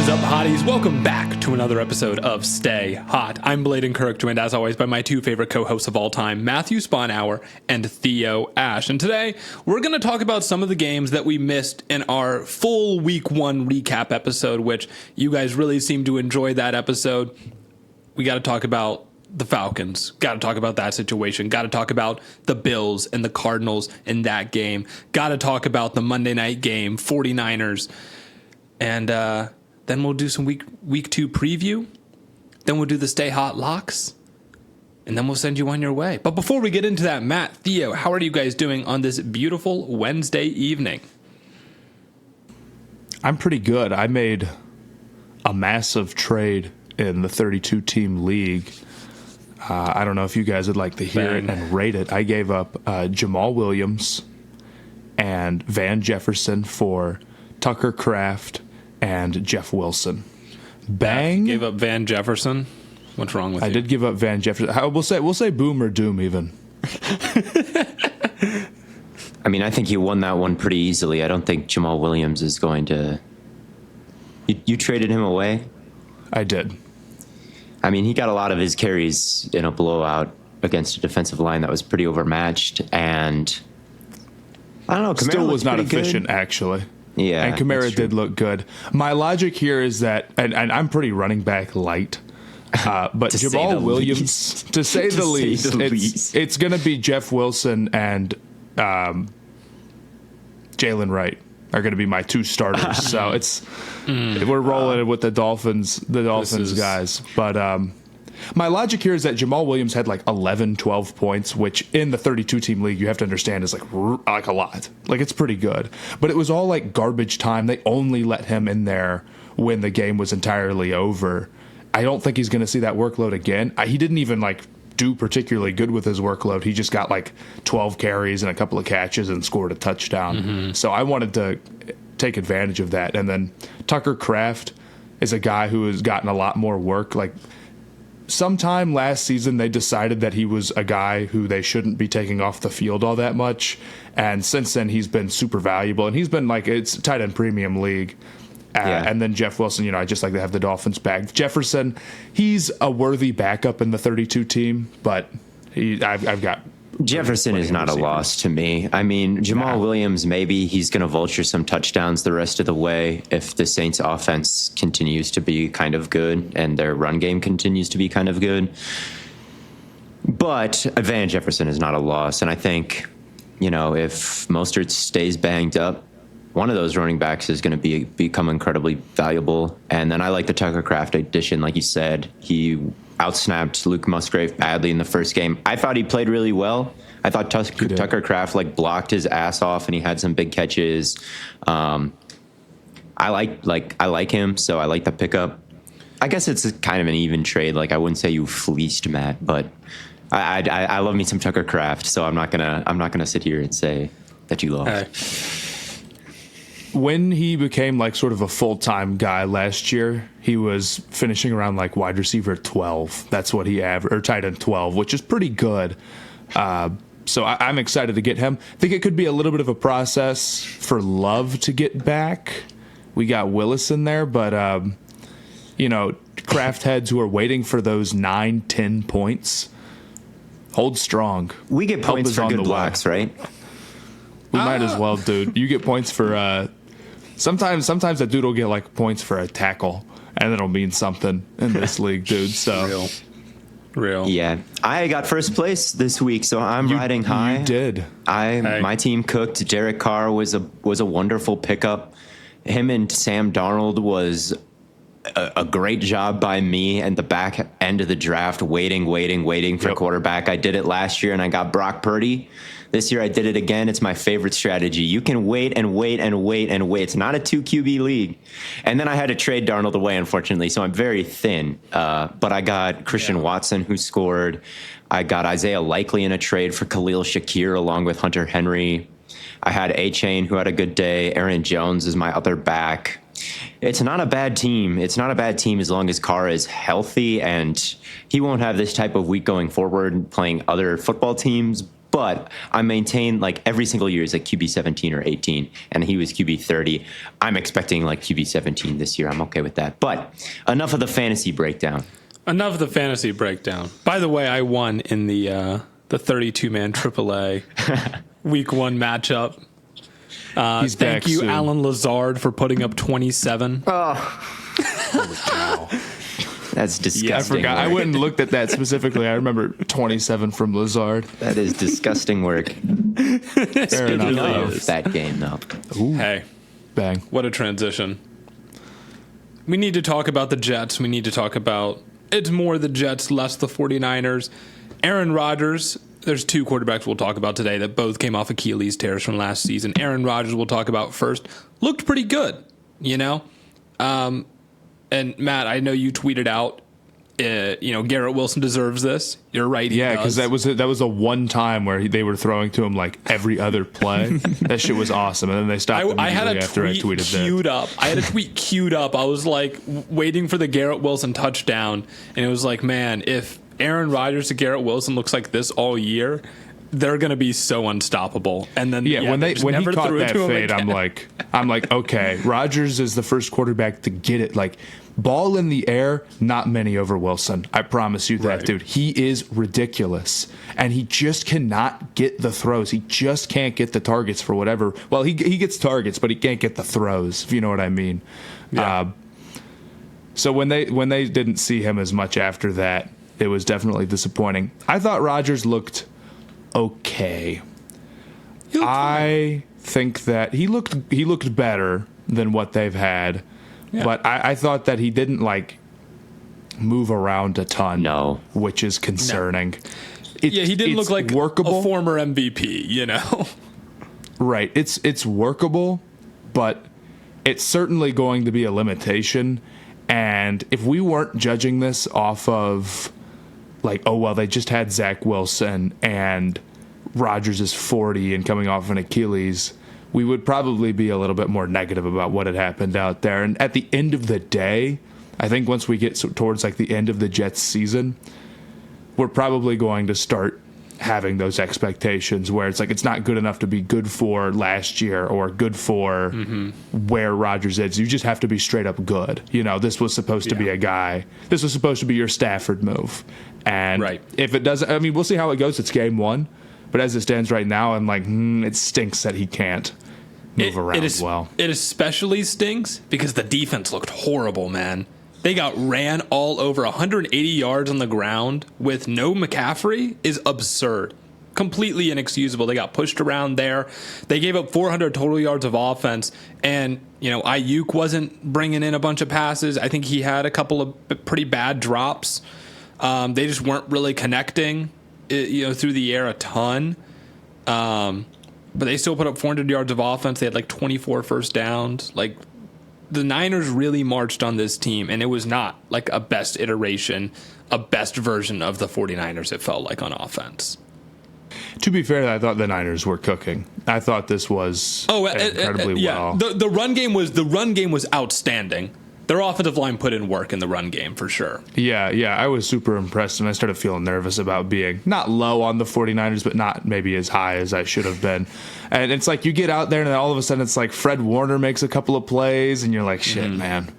What is up, hotties? Welcome back to another episode of Stay Hot. I'm Blaiden Kirk, joined as always by my two favorite co-hosts of all time, Matthew Sponhour and Theo Ash. And today, we're going to talk about some of the games that we missed in our full Week 1 recap episode, which you guys really seem to enjoy that episode. We got to talk about the Falcons. Got to talk about that situation. Got to talk about the Bills and the Cardinals in that game. Got to talk about the Monday night game, 49ers. And then we'll do some week 2 preview. Then we'll do the Stay Hot locks. And then we'll send you on your way. But before we get into that, Matt, Theo, how are you guys doing on this beautiful Wednesday evening? I'm pretty good. I made a massive trade in the 32-team league. I don't know if you guys would like to hear it and rate it. I gave up Jamal Williams and Van Jefferson for Tucker Kraft and Jeff Wilson. Bang! You gave up Van Jefferson. What's wrong with you? I did give up Van Jefferson. We'll say boom or doom even. I mean, I think you won that one pretty easily. I don't think Jamal Williams is going to. You traded him away? I did. I mean, he got a lot of his carries in a blowout against a defensive line that was pretty overmatched, and I don't know. Kamara Still was not efficient, good. Actually. Yeah, and Kamara did look good. My logic here is that, and I'm pretty running back light, but Jamal Williams, to say the least, it's going to be Jeff Wilson and Jalen Wright are going to be my two starters. So we're rolling with the Dolphins guys. But my logic here is that Jamal Williams had like 11, 12 points, which in the 32-team league, you have to understand is like a lot. Like, it's pretty good. But it was all like garbage time. They only let him in there when the game was entirely over. I don't think he's going to see that workload again. He didn't even like do particularly good with his workload. He just got like 12 carries and a couple of catches and scored a touchdown. Mm-hmm. So I wanted to take advantage of that. And then Tucker Kraft is a guy who has gotten a lot more work. Like, sometime last season, they decided that he was a guy who they shouldn't be taking off the field all that much. And since then, he's been super valuable. And he's been like, it's a tight end premium league. And then Jeff Wilson, I just like to have the Dolphins back. Jefferson, he's a worthy backup in the 32 team, but I've got. Jefferson is not a loss to me. I mean, Jamal Williams, maybe he's going to vulture some touchdowns the rest of the way if the Saints offense continues to be kind of good and their run game continues to be kind of good. But Van Jefferson is not a loss. And I think, if Mostert stays banged up, one of those running backs is going to become incredibly valuable. And then I like the Tucker Kraft addition. Like you said, he outsnapped Luke Musgrave badly in the first game. I thought he played really well. I thought Tucker Kraft blocked his ass off and he had some big catches. I like him, so I like the pickup. I guess it's kind of an even trade. Like, I wouldn't say you fleeced Matt, but I love me some Tucker Kraft, so I'm not gonna sit here and say that you lost. When he became sort of a full-time guy last year, he was finishing around wide receiver 12. That's what he averaged, or tight end 12, which is pretty good. So I'm excited to get him. I think it could be a little bit of a process for Love to get back. We got Willis in there, but Kraft heads who are waiting for those 9-10 points, hold strong. We get points for good blocks, right? We might as well, dude. You get points for sometimes a dude will get points for a tackle, and it'll mean something in this league, dude. So real. Yeah, I got first place this week, so I'm riding high. You did. My team cooked. Derek Carr was a wonderful pickup. Him and Sam Darnold was a great job by me and the back end of the draft, waiting for quarterback. I did it last year, and I got Brock Purdy. This year I did it again. It's my favorite strategy. You can wait and wait and wait and wait. It's not a 2 QB league. And then I had to trade Darnold away, unfortunately, so I'm very thin. But I got Christian Watson, who scored. I got Isaiah Likely in a trade for Khalil Shakir along with Hunter Henry. I had A-Chain, who had a good day. Aaron Jones is my other back. It's not a bad team. It's not a bad team as long as Carr is healthy, and he won't have this type of week going forward playing other football teams. but I maintain like every single year is like QB 17 or 18, and he was QB 30. I'm expecting like QB 17 this year. I'm okay with that. But enough of the fantasy breakdown. Enough of the fantasy breakdown. By the way, I won in the 32-man AAA Week 1 matchup. Thank you, Alan Lazard, for putting up 27. Oh. That's disgusting. Yeah, I forgot. Work. I went and looked at that specifically. I remember 27 from Lazard. That is disgusting work. Speaking of that game, though. Ooh. Hey, Bang. what a transition. We need to talk about the Jets. We need to talk about, it's more the Jets, less the 49ers. Aaron Rodgers, there's two quarterbacks we'll talk about today that both came off Achilles tears from last season. Aaron Rodgers we'll talk about first. Looked pretty good, you know? And Matt, I know you tweeted out, Garrett Wilson deserves this. You're right. Yeah, because that was a one time where they were throwing to him like every other play. That shit was awesome, and then they stopped immediately after I tweeted that. I had a tweet queued up. I was like waiting for the Garrett Wilson touchdown, and it was like, man, if Aaron Rodgers to Garrett Wilson looks like this all year, they're going to be so unstoppable. And then when he caught that fade, I'm like, okay, Rodgers is the first quarterback to get it. Like, ball in the air, not many over Wilson. I promise you that, right. Dude. He is ridiculous, and he just cannot get the throws. He just can't get the targets for whatever. Well, he gets targets, but he can't get the throws, if you know what I mean. Yeah. So when they didn't see him as much after that, it was definitely disappointing. I thought Rodgers looked okay. I think that he looked better than what they've had, but I thought that he didn't like move around a ton. No, which is concerning. No. He didn't look like workable. A former MVP, you know. Right. It's workable, but it's certainly going to be a limitation. And if we weren't judging this off of like, oh, well, they just had Zach Wilson and Rodgers is 40 and coming off an Achilles, we would probably be a little bit more negative about what had happened out there. And at the end of the day, I think once we get towards like the end of the Jets season, we're probably going to start having those expectations where it's like it's not good enough to be good for last year or good for where Rodgers is. You just have to be straight up good. You know, this was supposed to be a guy. This was supposed to be your Stafford move. And if it doesn't, I mean, we'll see how it goes. It's game one. But as it stands right now, I'm like, it stinks that he can't move around well. It especially stinks because the defense looked horrible, man. They got ran all over. 180 yards on the ground with no McCaffrey is absurd. Completely inexcusable. They got pushed around there. They gave up 400 total yards of offense. And, Ayuk wasn't bringing in a bunch of passes. I think he had a couple of pretty bad drops. They just weren't really connecting, through the air a ton. But they still put up 400 yards of offense. They had like 24 first downs. Like, the Niners really marched on this team, and it was not like a best iteration, a best version of the 49ers, it felt like, on offense. To be fair, I thought the Niners were cooking. I thought this was incredibly well. The run game was outstanding. Their offensive line put in work in the run game for sure. Yeah, I was super impressed, and I started feeling nervous about being not low on the 49ers, but not maybe as high as I should have been. And it's like you get out there, and then all of a sudden it's like Fred Warner makes a couple of plays, and you're like, shit, man.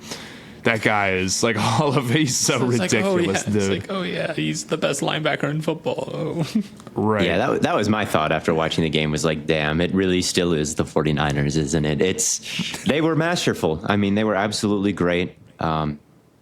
That guy is like he's so ridiculous, dude. It's like, he's the best linebacker in football. Oh. Right. Yeah, that was my thought after watching the game was like, damn, it really still is the 49ers, isn't it? They were masterful. I mean, they were absolutely great.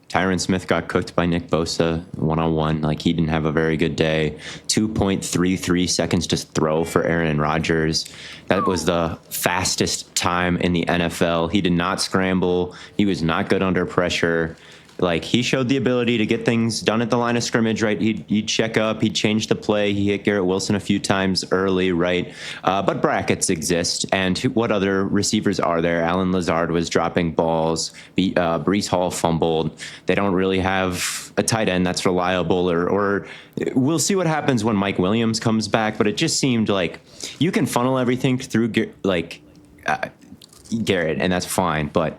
Tyron Smith got cooked by Nick Bosa one-on-one. Like, he didn't have a very good day. 2.33 seconds to throw for Aaron Rodgers. That was the fastest time in the NFL. He did not scramble. He was not good under pressure. Like, he showed the ability to get things done at the line of scrimmage, right? He'd check up, he'd change the play. He hit Garrett Wilson a few times early, right? But brackets exist. And what other receivers are there? Alan Lazard was dropping balls. Breece Hall fumbled. They don't really have a tight end that's reliable, or we'll see what happens when Mike Williams comes back. But it just seemed like you can funnel everything through Garrett, and that's fine. But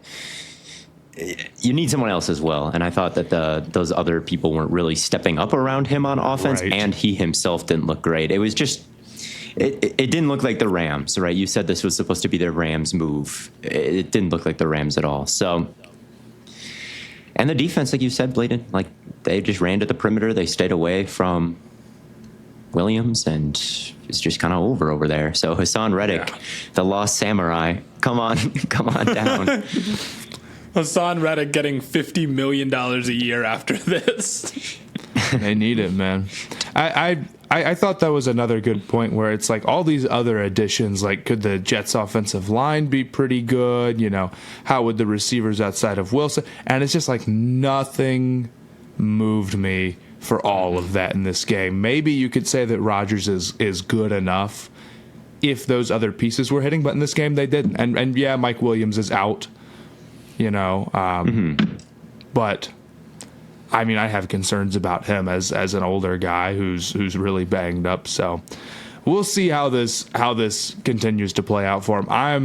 you need someone else as well. And I thought that those other people weren't really stepping up around him on offense, and he himself didn't look great. It was just, it didn't look like the Rams, right? You said this was supposed to be their Rams move. It didn't look like the Rams at all. So, and the defense, like you said, Blaiden, like they just ran to the perimeter. They stayed away from Williams, and it's just kind of over there. So Hassan Reddick, the lost samurai, come on down. Hassan Reddick getting $50 million a year after this. They need it, man. I thought that was another good point where it's like all these other additions, like could the Jets offensive line be pretty good? You know, how would the receivers outside of Wilson? And it's just like nothing moved me for all of that in this game. Maybe you could say that Rodgers is good enough if those other pieces were hitting, but in this game they didn't. And yeah, Mike Williams is out, you know, but I mean, I have concerns about him as an older guy who's really banged up. So we'll see how this continues to play out for him. I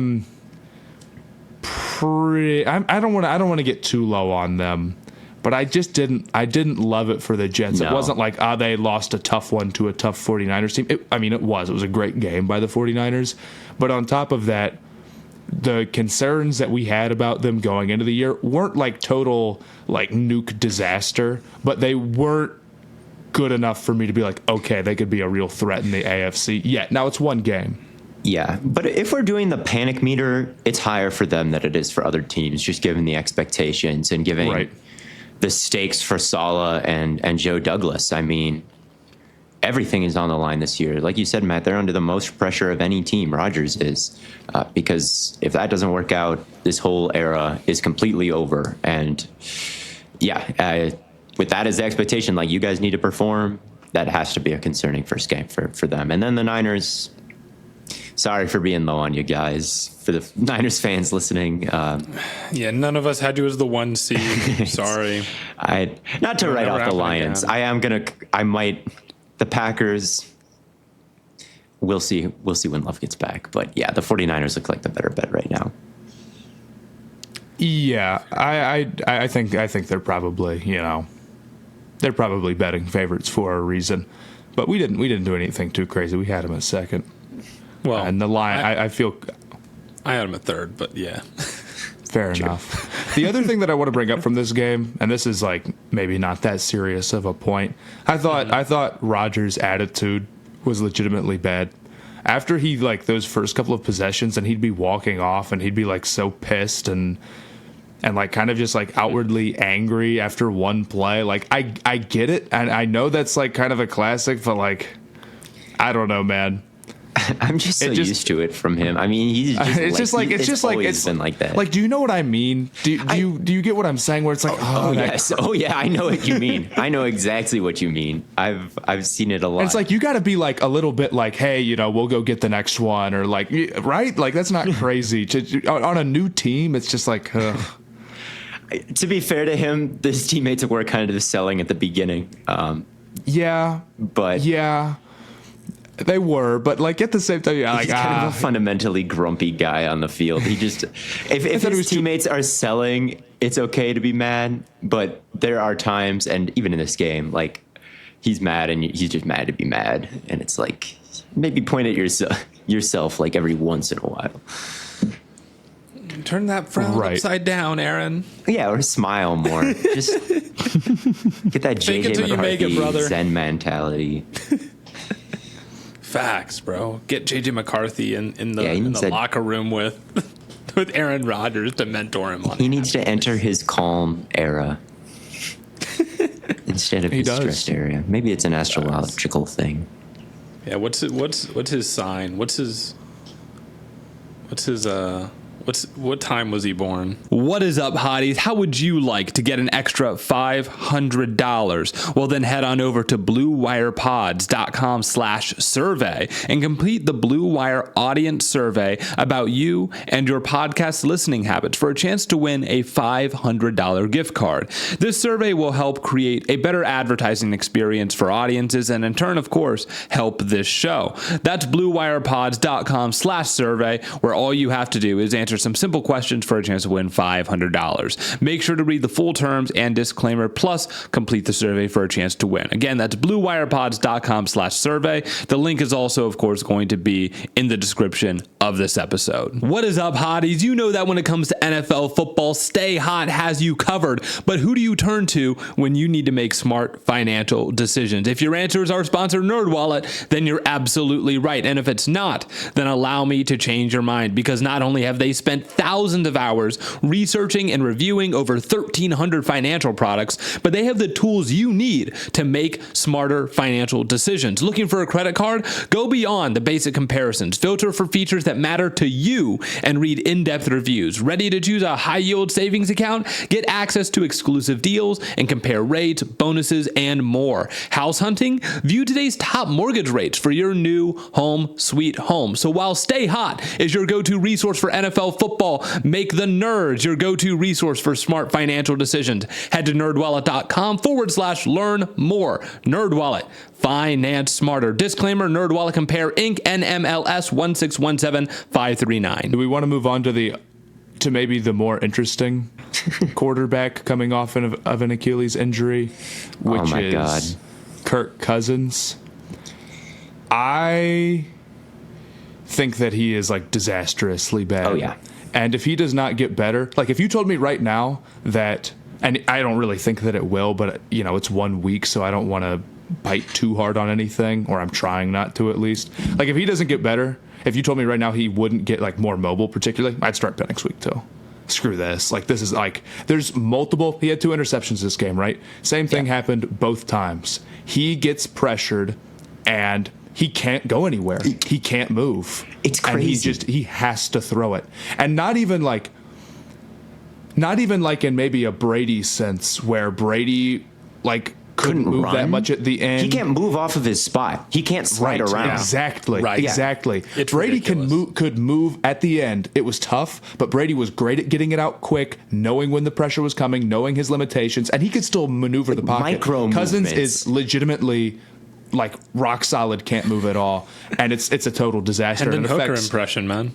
don't want to get too low on them, but I didn't love it for the Jets. No. It wasn't like they lost a tough one to a tough 49ers team. It was a great game by the 49ers, but on top of that, the concerns that we had about them going into the year weren't like total like nuke disaster, but they weren't good enough for me to be like, okay, they could be a real threat in the AFC. Yeah, now it's one game. Yeah, but if we're doing the panic meter, it's higher for them than it is for other teams, just given the expectations and given the stakes for Saleh and Joe Douglas. I mean, everything is on the line this year. Like you said, Matt, they're under the most pressure of any team. Rodgers is, because if that doesn't work out, this whole era is completely over. And with that as the expectation, like you guys need to perform, that has to be a concerning first game for them. And then the Niners, sorry for being low on you guys. For the Niners fans listening. None of us had you as the 1 seed. Sorry. Not to write off the Lions. Again. The Packers, we'll see when Love gets back. But yeah, the 49ers look like the better bet right now. Yeah, I think they're probably, they're probably betting favorites for a reason. But we didn't do anything too crazy. We had them at second. Well, and the line, I feel I had them at third, but yeah. Fair enough. The other thing that I want to bring up from this game, and this is like maybe not that serious of a point, I thought Rodgers' attitude was legitimately bad. After he like those first couple of possessions, and he'd be walking off, and he'd be like so pissed and like kind of just like outwardly angry after one play. Like I get it, and I know that's like kind of a classic, but like I don't know, man. I'm just so used to it from him. I mean, it's always been like that. Like, do you know what I mean? Do you get what I'm saying? Where it's like, yes, I know what you mean. I know exactly what you mean. I've seen it a lot. And it's like you got to be like a little bit like, hey, we'll go get the next one, or like, right? Like that's not crazy. On a new team, it's just like. To be fair to him, his teammates were kind of selling at the beginning. They were, but like at the same time, he's kind of a fundamentally grumpy guy on the field. He just, if his teammates are selling, it's okay to be mad. But there are times, and even in this game, like he's mad and he's just mad to be mad, and it's like maybe point at yourself like every once in a while. Turn that frown upside down, Aaron. Yeah, or smile more. Just get that JJ McCarthy Zen mentality. Facts, bro. Get JJ McCarthy in the locker room with Aaron Rodgers to mentor him. He needs to enter his calm era instead of his stressed area. Maybe it's an astrological thing. Yeah. What's his sign? What time was he born? What is up, hotties? How would you like to get an extra $500? Well, then head on over to bluewirepods.com/survey and complete the Blue Wire audience survey about you and your podcast listening habits for a chance to win a $500 gift card. This survey will help create a better advertising experience for audiences and in turn, of course, help this show. That's bluewirepods.com/survey, where all you have to do is answer answer some simple questions for a chance to win $500. Make sure to read the full terms and disclaimer, plus complete the survey for a chance to win. Again, that's bluewirepods.com/survey. The link is also, of course, going to be in the description of this episode. What is up, hotties? You know that when it comes to NFL football, Stay Hot has you covered. But who do you turn to when you need to make smart financial decisions? If your answer is our sponsor, NerdWallet, then you're absolutely right. And if it's not, then allow me to change your mind, because not only have they spent thousands of hours researching and reviewing over 1,300 financial products, but they have the tools you need to make smarter financial decisions. Looking for a credit card? Go beyond the basic comparisons. Filter for features that matter to you and read in-depth reviews. Ready to choose a high-yield savings account? Get access to exclusive deals and compare rates, bonuses, and more. House hunting? View today's top mortgage rates for your new home sweet home. So while Stay Hot is your go-to resource for NFL football, make the Nerds your go-to resource for smart financial decisions. Head to nerdwallet.com/learn more. NerdWallet. Finance smarter. Disclaimer, NerdWallet Compare Inc. NMLS 1617539. Do we want to move on to maybe the more interesting quarterback coming off of an Achilles injury, which is God. Kirk Cousins? I think that he is like disastrously bad. Oh, yeah. And if he does not get better, like if you told me right now that, and I don't really think that it will, but it's 1 week, so I don't want to bite too hard on anything, or I'm trying not to at least. Like if he doesn't get better, if you told me right now he wouldn't get like more mobile particularly, I'd start next week too. Screw this. Like this is like, there's multiple, he had 2 interceptions this game, right? Same thing happened both times. He gets pressured and he can't go anywhere. He can't move. It's crazy. And he has to throw it. And not even like in maybe a Brady sense where Brady like couldn't move run that much at the end. He can't move off of his spot. He can't slide around. Exactly. Right. Exactly. It's Brady ridiculous. could move at the end. It was tough, but Brady was great at getting it out quick, knowing when the pressure was coming, knowing his limitations, and he could still maneuver the pocket. Micro Cousins movements. is legitimately like rock solid, can't move at all, and it's a total disaster. Hendon and Hooker affects, impression, man.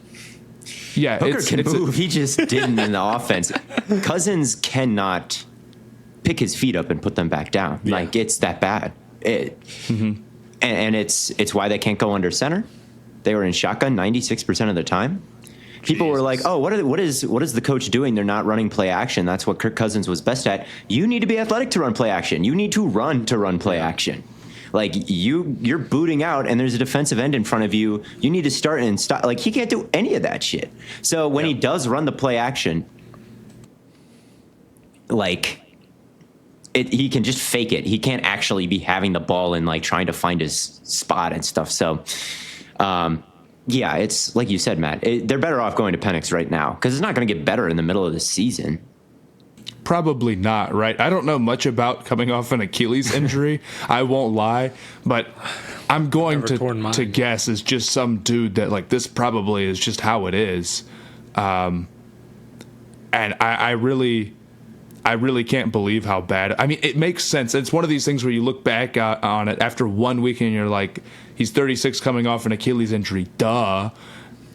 yeah, Hooker can move. He just didn't in the offense. Cousins cannot pick his feet up and put them back down. Yeah. Like it's that bad. And it's why they can't go under center. They were in shotgun 96% of the time. People were like, "Oh, what is the coach doing? They're not running play action. That's what Kirk Cousins was best at. You need to be athletic to run play action. You need to run play action. Like you're booting out, and there's a defensive end in front of you. You need to start and stop. Like he can't do any of that shit. So when he does run the play action, like he can just fake it. He can't actually be having the ball and like trying to find his spot and stuff. So, yeah, it's like you said, Matt. They're better off going to Penix right now because it's not going to get better in the middle of the season. Probably not, right? I don't know much about coming off an Achilles injury. I won't lie, but I'm going to guess is just some dude that like this probably is just how it is. And I really can't believe how bad. I mean, it makes sense. It's one of these things where you look back on it after 1 week and you're like, he's 36 coming off an Achilles injury. Duh.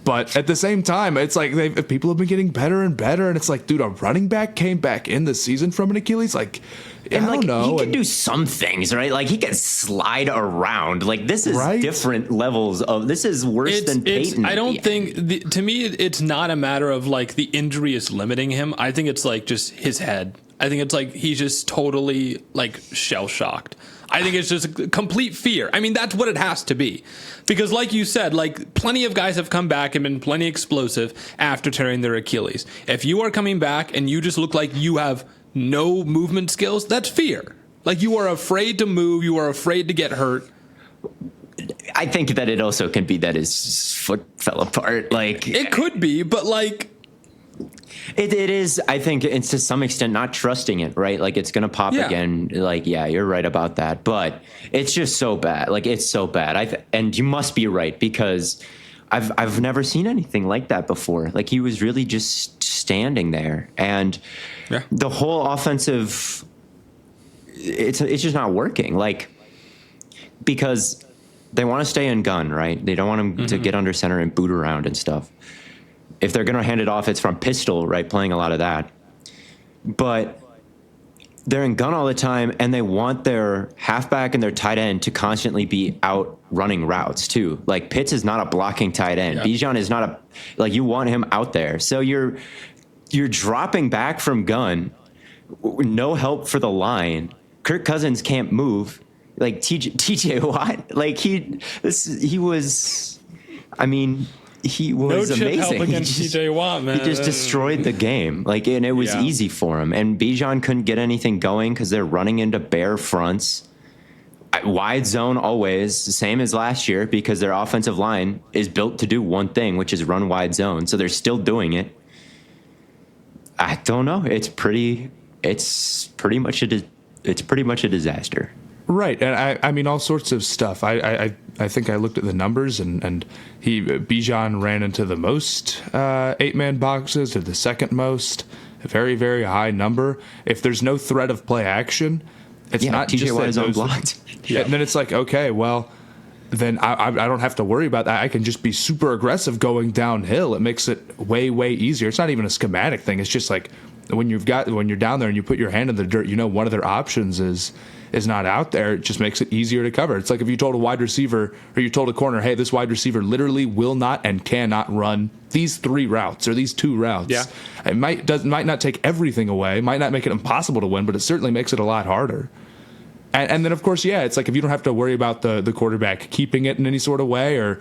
But at the same time, it's like people have been getting better and better, and it's like, dude, a running back came back in the season from an Achilles. Like, and I don't know. He can do some things, right? Like he can slide around. Like this is different levels of. This is worse than Peyton. I don't think. To me, it's not a matter of like the injury is limiting him. I think it's like just his head. I think it's like he's just totally like shell shocked. I think it's just a complete fear. I mean, that's what it has to be. Because like you said, like plenty of guys have come back and been plenty explosive after tearing their Achilles. If you are coming back and you just look like you have no movement skills, that's fear. Like you are afraid to move. You are afraid to get hurt. I think that it also can be that his foot fell apart. Like it could be, but like it is. I think it's to some extent not trusting it, right? Like it's gonna pop again. Like you're right about that, but it's just so bad. Like it's so bad. And you must be right because I've never seen anything like that before. Like he was really just standing there, and the whole offensive. It's just not working. Like because they want to stay in gun, right? They don't want him to get under center and boot around and stuff. if they're going to hand it off, it's from pistol, right? Playing a lot of that. But they're in gun all the time, and they want their halfback and their tight end to constantly be out running routes too. Like Pitts is not a blocking tight end. Yeah. Bijan is not you want him out there. So you're dropping back from gun, no help for the line. Kirk Cousins can't move. Like TJ Watt, like he was no chip amazing. Help against TJ Watt, man. He just destroyed the game. And it was easy for him. And Bijan couldn't get anything going because they're running into bare fronts. Wide zone always, the same as last year, because their offensive line is built to do one thing, which is run wide zone. So they're still doing it. I don't know. It's pretty much a disaster. Right, and I mean all sorts of stuff. I think I looked at the numbers, and Bijan ran into the most 8-man boxes, or the second most, a very, very high number. If there's no threat of play action, it's not TJ just Watt that is unblocked. And then it's like, okay, well, then I don't have to worry about that. I can just be super aggressive going downhill. It makes it way, way easier. It's not even a schematic thing. It's just like when you're down there and you put your hand in the dirt, one of their options is not out there. It just makes it easier to cover. It's like if you told a wide receiver or you told a corner, hey, this wide receiver literally will not and cannot run these 3 routes or these 2 routes. Yeah. It might not take everything away, might not make it impossible to win, but it certainly makes it a lot harder. And then, of course, it's like if you don't have to worry about the quarterback keeping it in any sort of way or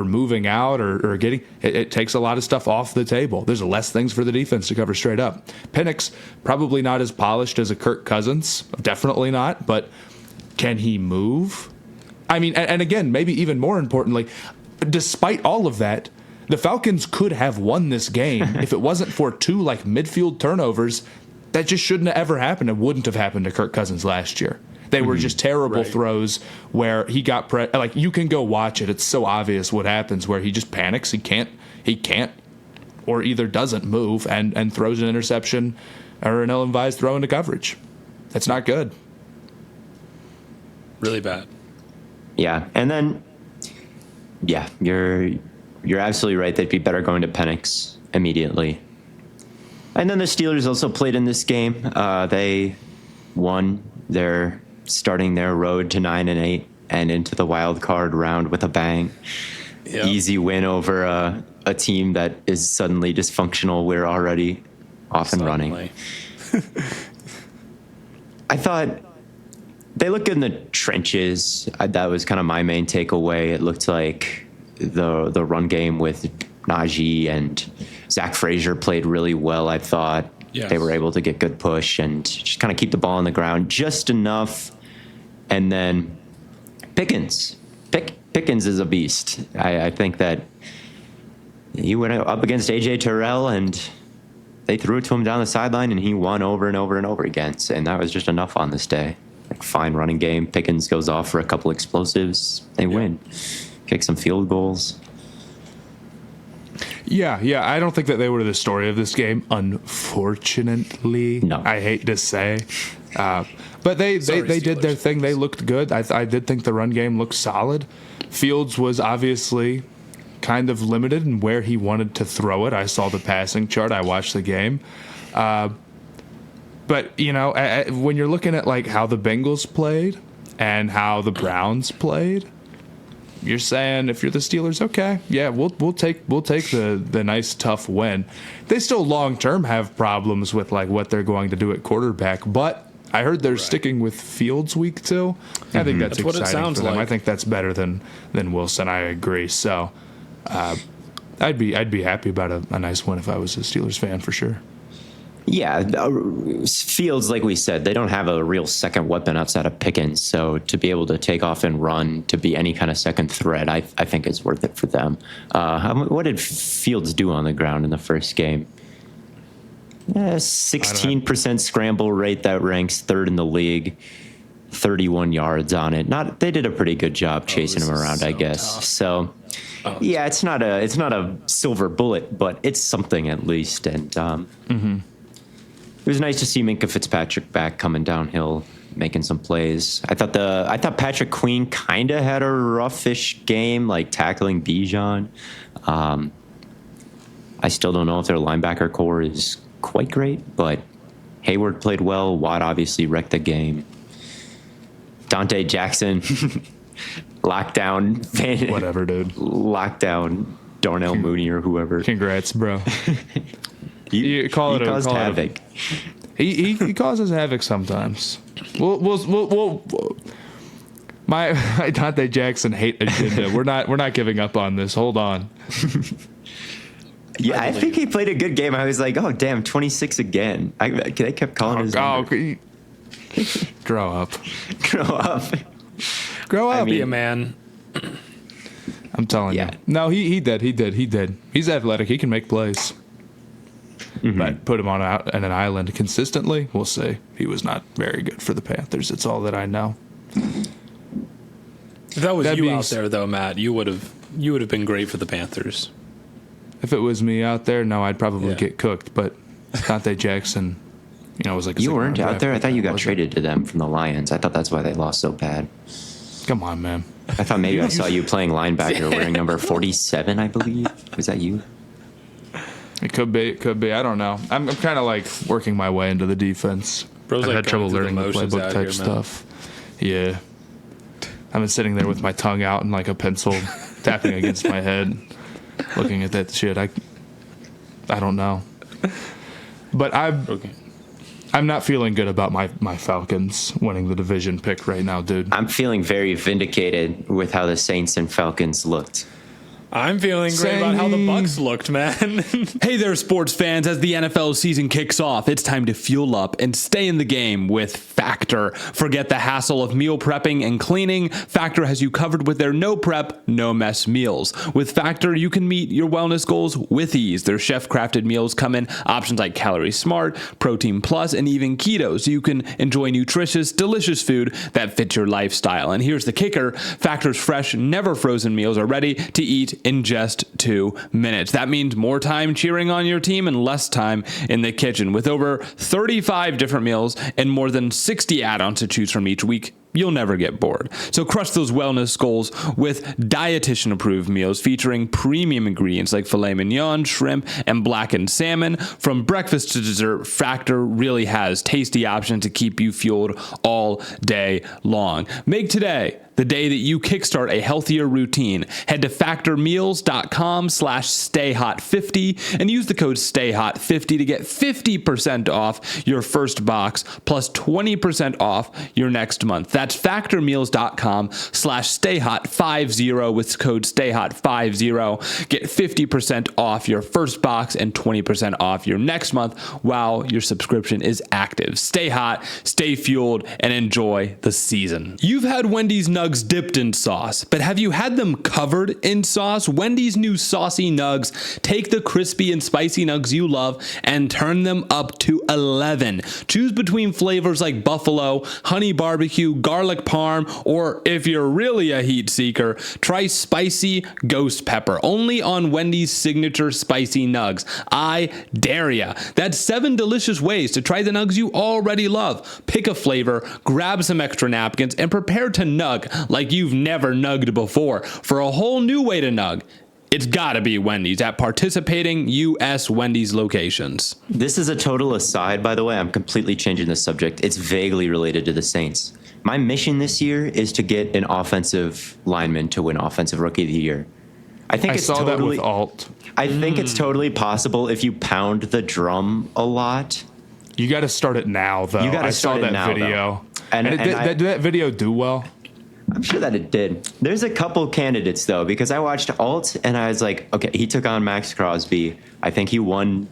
moving out or getting it takes a lot of stuff off the table. There's less things for the defense to cover straight up. Penix, probably not as polished as a Kirk Cousins. Definitely not. But can he move? I mean, and again, maybe even more importantly, despite all of that, the Falcons could have won this game if it wasn't for 2 midfield turnovers that just shouldn't have ever happened. It wouldn't have happened to Kirk Cousins last year. They were just terrible throws where he got you can go watch it. It's so obvious what happens where he just panics. He can't or either doesn't move and throws an interception or an ill-advised throw into coverage. That's not good. Really bad. Yeah. And then you're absolutely right. They'd be better going to Penix immediately. And then the Steelers also played in this game. They won. They're starting their road to 9-8 and into the wild card round with a bang. Yep. Easy win over a team that is suddenly dysfunctional. We're already off and running. I thought they looked good in the trenches. That was kind of my main takeaway. It looked like the run game with Najee and Zach Frazier played really well, I thought. Yes. They were able to get good push and just kind of keep the ball on the ground just enough. And then Pickens is a beast. I think that he went up against A.J. Terrell and they threw it to him down the sideline and he won over and over and over again. And that was just enough on this day. Fine running game. Pickens goes off for a couple explosives. They win. Kick some field goals. Yeah. I don't think that they were the story of this game, unfortunately. No. I hate to say. But they did their thing. They looked good. I did think the run game looked solid. Fields was obviously kind of limited in where he wanted to throw it. I saw the passing chart. I watched the game. But, when you're looking at how the Bengals played and how the Browns played, you're saying if you're the Steelers, okay, yeah, we'll take the nice tough win. They still long term have problems with what they're going to do at quarterback, but I heard they're sticking with Fields week 2. I think that's exciting what it sounds for them. I think that's better than Wilson. I agree. So I'd be happy about a nice win if I was a Steelers fan for sure. Yeah, Fields, like we said, they don't have a real second weapon outside of Pickens. So to be able to take off and run, to be any kind of second threat, I think it's worth it for them. What did Fields do on the ground in the first game? 16% scramble rate. That ranks 3rd in the league. 31 yards on it. They did a pretty good job chasing him around, I guess. Tough. So, it's not a silver bullet, but it's something at least. And it was nice to see Minkah Fitzpatrick back coming downhill, making some plays. I thought Patrick Queen kind of had a roughish game, tackling Bijan. I still don't know if their linebacker core is quite great, but Hayward played well. Watt obviously wrecked the game. Dante Jackson, lockdown. Whatever, dude. Lockdown Darnell Mooney or whoever. Congrats, bro. He caused havoc. He causes havoc sometimes. We'll my Dante Jackson hate agenda. We're not giving up on this. Hold on. Yeah, I think he played a good game. I was like, oh damn, 26 again. They kept calling his number. Grow up. Grow up. Grow up. Be a man. I'm telling you. No, he did. He's athletic. He can make plays. Mm-hmm. But put him on an island consistently, we'll see. He was not very good for the Panthers. It's all that I know. If that was you out there, though, Matt, you would have been great for the Panthers. If it was me out there, no, I'd probably get cooked. But Dante Jackson, was like you weren't out there. I thought you got traded to them from the Lions. I thought that's why they lost so bad. Come on, man. I thought maybe I saw you playing linebacker wearing number 47, I believe. Was that you? It could be. I don't know. I'm kind of like working my way into the defense. Bro's I've like had trouble learning the playbook type here, stuff. Yeah. I've been sitting there with my tongue out and like a pencil tapping against my head, looking at that shit. I don't know. But I'm not feeling good about my Falcons winning the division pick right now, dude. I'm feeling very vindicated with how the Saints and Falcons looked. I'm feeling great about how the Bucs looked, man. Hey there, sports fans. As the NFL season kicks off, it's time to fuel up and stay in the game with Factor. Forget the hassle of meal prepping and cleaning. Factor has you covered with their no prep, no mess meals. With Factor, you can meet your wellness goals with ease. Their chef-crafted meals come in options like Calorie Smart, Protein Plus, and even Keto, so you can enjoy nutritious, delicious food that fits your lifestyle. And here's the kicker. Factor's fresh, never frozen meals are ready to eat in just 2 minutes. That means more time cheering on your team and less time in the kitchen. With over 35 different meals and more than 60 add-ons to choose from each week, you'll never get bored. So crush those wellness goals with dietitian-approved meals featuring premium ingredients like filet mignon, shrimp, and blackened salmon. From breakfast to dessert, Factor really has tasty options to keep you fueled all day long. Make today the day that you kickstart a healthier routine. Head to factormeals.com/stayhot50 and use the code STAYHOT50 to get 50% off your first box plus 20% off your next month. That's factormeals.com/stayhot50 with code STAYHOT50. Get 50% off your first box and 20% off your next month while your subscription is active. Stay hot, stay fueled, and enjoy the season. You've had Wendy's nuggets dipped in sauce, but have you had them covered in sauce? Wendy's new saucy nugs take the crispy and spicy nugs you love and turn them up to 11. Choose between flavors like buffalo, honey barbecue, garlic parm, or if you're really a heat seeker, try spicy ghost pepper, only on Wendy's signature spicy nugs. I dare ya. That's 7 delicious ways to try the nugs you already love. Pick a flavor, grab some extra napkins, and prepare to nug like you've never nugged before. For a whole new way to nug, it's gotta be Wendy's at participating U.S. Wendy's locations. This is a total aside, by the way. I'm completely changing the subject. It's vaguely related to the Saints. My mission this year is to get an offensive lineman to win Offensive Rookie of the Year. I think it's totally, that with Alt. I think it's totally possible if you pound the drum a lot. You got to start it now, though. I saw that video. Did that video do well? I'm sure that it did. There's a couple candidates, though, because I watched Alt and I was like, okay, he took on Max Crosby. I think he won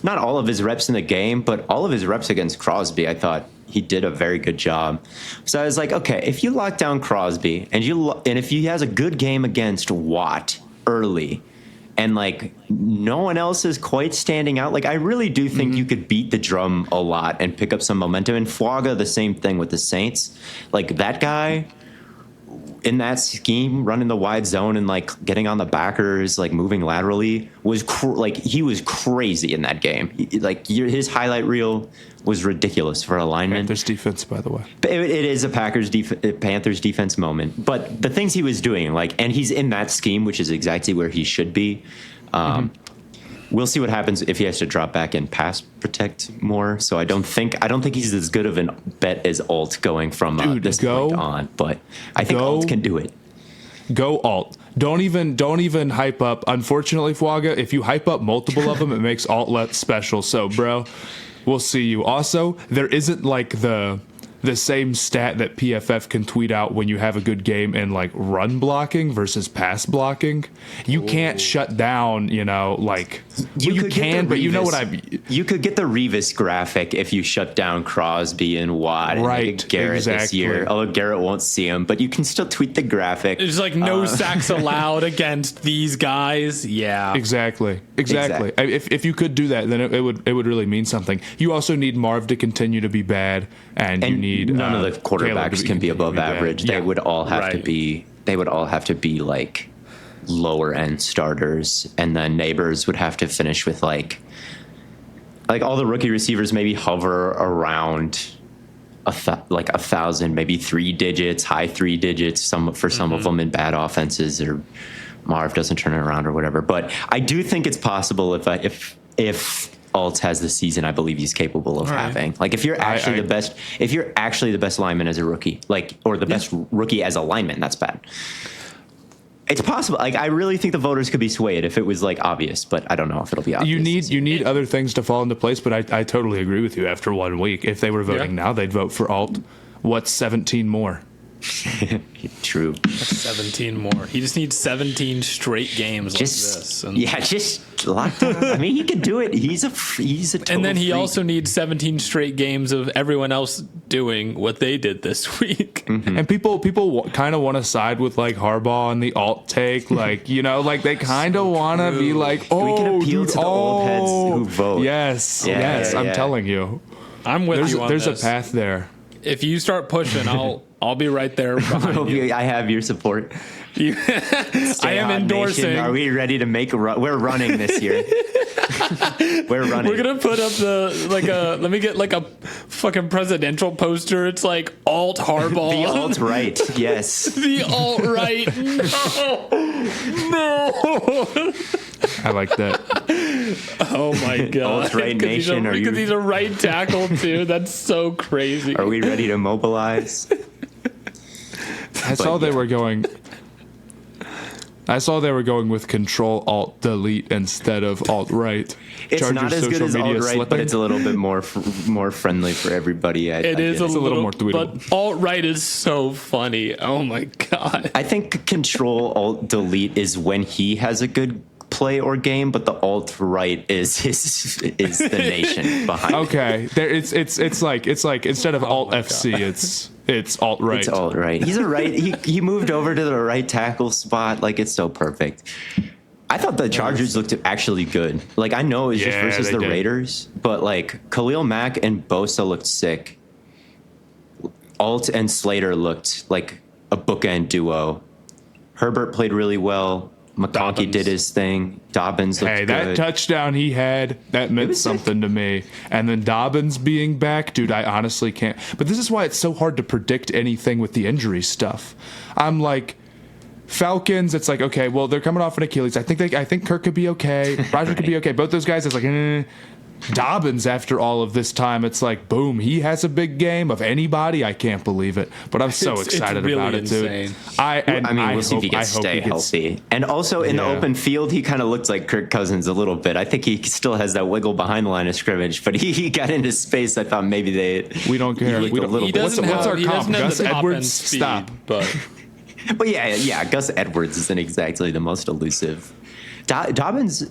not all of his reps in the game, but all of his reps against Crosby. I thought he did a very good job. So I was like, okay, if you lock down Crosby and if he has a good game against Watt early and like no one else is quite standing out, like I really do think you could beat the drum a lot and pick up some momentum. And Fuaga, the same thing with the Saints. Like that guy in that scheme, running the wide zone and like getting on the backers, like moving laterally, was he was crazy in that game. His highlight reel was ridiculous for a lineman. Panthers defense, by the way. It is a Panthers defense moment. But the things he was doing, and he's in that scheme, which is exactly where he should be. we'll see what happens if he has to drop back and pass protect more. So I don't think he's as good of a bet as Alt going from this point on. But I think Alt can do it. Go Alt. Don't even hype up. Unfortunately, Fuaga, if you hype up multiple of them, it makes Alt less special. So, bro, we'll see you. Also, there isn't like the same stat that PFF can tweet out when you have a good game in like run blocking versus pass blocking. You can't shut down, like you can, but you know what You could get the Revis graphic if you shut down Crosby and Watt and Garrett this year. Although Garrett won't see him, but you can still tweet the graphic. There's like no sacks allowed against these guys. Yeah, exactly. If you could do that, then it would really mean something. You also need Marv to continue to be bad, and you need none of the quarterbacks can be above average. They would all have to be. They would all have to be like lower end starters, and then Neighbors would have to finish with like all the rookie receivers maybe hover around 1,000, maybe 3 digits, high 3 digits. Some of them in bad offenses, or Marv doesn't turn it around or whatever. But I do think it's possible if Alt has the season I believe he's capable of having. Like if you're actually the best lineman as a rookie, or the best rookie as a lineman, that's bad. It's possible. Like I really think the voters could be swayed if it was like obvious, but I don't know if it'll be obvious. You need other things to fall into place, but I totally agree with you. After 1 week, if they were voting now, they'd vote for Alt. What's 17 more? True. That's 17 more. He just needs 17 straight games like this. Just locked down. I mean, he could do it. He's a total and then he freak. also needs 17 straight games of everyone else doing what they did this week. Mm-hmm. And people kind of want to side with like Harbaugh and the Alt take, like they kind of want to be like, oh, we can appeal to the old heads who vote. Yes, I'm telling you, I'm with you on there's this. a path there. If you start pushing, I'll be right there behind you. I have your support. I am endorsing. Nation. Are we ready to make a run? We're running this year. We're running. We're gonna put up let me get like a fucking presidential poster. It's like alt Harbaugh. The alt right, yes. The alt right. No. I like that. Oh my god. Alt right nation. Because he's a right tackle too. That's so crazy. Are we ready to mobilize? I saw they were going with Control Alt Delete instead of Alt Right. It's Chargers not as good as Alt Right, but it's a little bit more friendly for everybody. It is a little more tweetable. But Alt Right is so funny. Oh my god. I think Control Alt Delete is when he has a good play or game, but the alt right is the nation behind. Okay, it's like instead of Alt FC, it's alt right. It's alt right. He's a right. He moved over to the right tackle spot. Like it's so perfect. I thought the Chargers looked actually good. Like I know it was just versus the Raiders, but like Khalil Mack and Bosa looked sick. Alt and Slater looked like a bookend duo. Herbert played really well. McConkey did his thing. Dobbins looked good. That touchdown he had, that meant something to me. And then Dobbins being back, dude, I honestly can't. But this is why it's so hard to predict anything with the injury stuff. I'm like, Falcons, it's like, okay, well, they're coming off an Achilles. I think Kirk could be okay. Roger could be okay. Both those guys, it's like, Dobbins, after all of this time, it's like, boom, he has a big game of anybody. I can't believe it, but I'm so excited really about insane. it, dude. We'll see if he can stay healthy. And also in the open field, he kind of looks like Kirk Cousins a little bit. I think he still has that wiggle behind the line of scrimmage, but he got into space. I thought maybe we don't care. What's our comp? Gus Edwards? Stop. But yeah, Gus Edwards isn't exactly the most elusive. Dobbins,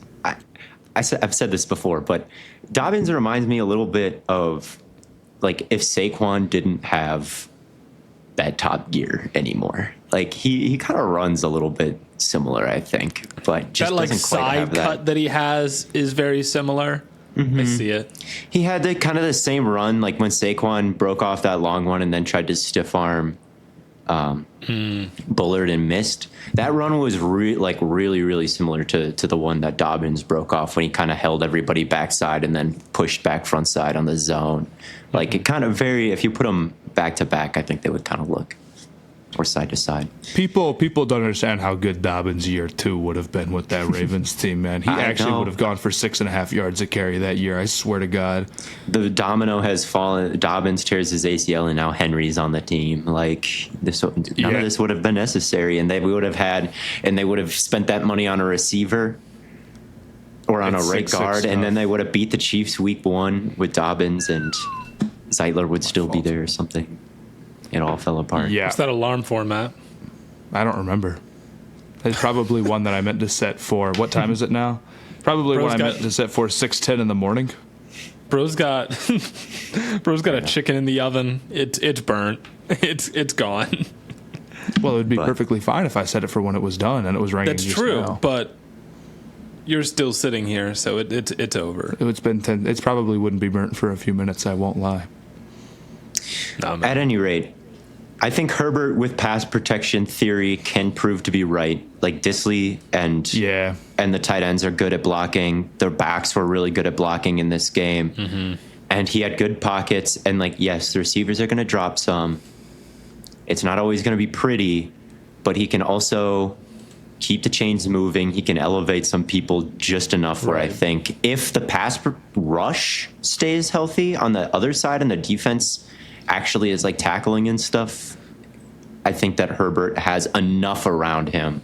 I've said this before, but Dobbins reminds me a little bit of like if Saquon didn't have that top gear anymore. Like he kind of runs a little bit similar, I think, but just that like doesn't quite side have that. cut that he has is very sillard. Mm-hmm. I see it. He had kind of the same run, like when Saquon broke off that long one and then tried to stiff arm Bullard and missed. That run was really, really similar to the one that Dobbins broke off when he kind of held everybody backside and then pushed back front side on the zone. Like it kind of if you put them back to back, I think they would kind of look or side to side. People don't understand how good Dobbins' year 2 would have been with that Ravens team, man. He actually would have gone for 6.5 yards a carry that year. I swear to God. The domino has fallen. Dobbins tears his ACL, and now Henry's on the team. Like none of this would have been necessary, and they would have spent that money on a receiver or on a right guard, and then they would have beat the Chiefs week 1 with Dobbins, and Zeitler would still be there or something. It all fell apart. Yeah. What's that alarm for, Matt? I don't remember. It's probably one that I meant to set for. What time is it now? Probably one I meant to set for 6:10 in the morning. Bro's got a chicken in the oven. It's burnt. It's gone. Well, it would be perfectly fine if I set it for when it was done and it was raining. That's true, but you're still sitting here, so it's over. It's been 10. It probably wouldn't be burnt for a few minutes. I won't lie. No, At any rate, I think Herbert with pass protection theory can prove to be right. Like Disley and the tight ends are good at blocking. Their backs were really good at blocking in this game. Mm-hmm. And he had good pockets. And yes, the receivers are going to drop some. It's not always going to be pretty, but he can also keep the chains moving. He can elevate some people just enough where I think if the pass rush stays healthy on the other side and the defense actually is tackling and stuff, I think that Herbert has enough around him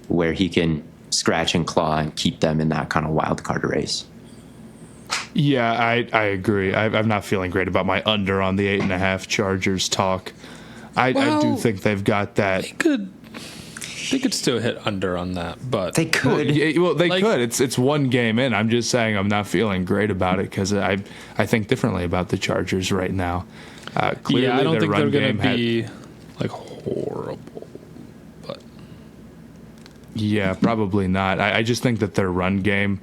where he can scratch and claw and keep them in that kind of wild card race. Yeah, I agree. I'm not feeling great about my under on the 8.5 Chargers talk. I do think they've got that. They could still hit under on that, but they could. They could. It's one game in. I'm just saying I'm not feeling great about it because I think differently about the Chargers right now. Clearly I don't think they're going to be horrible, but yeah, probably not. I just think that their run game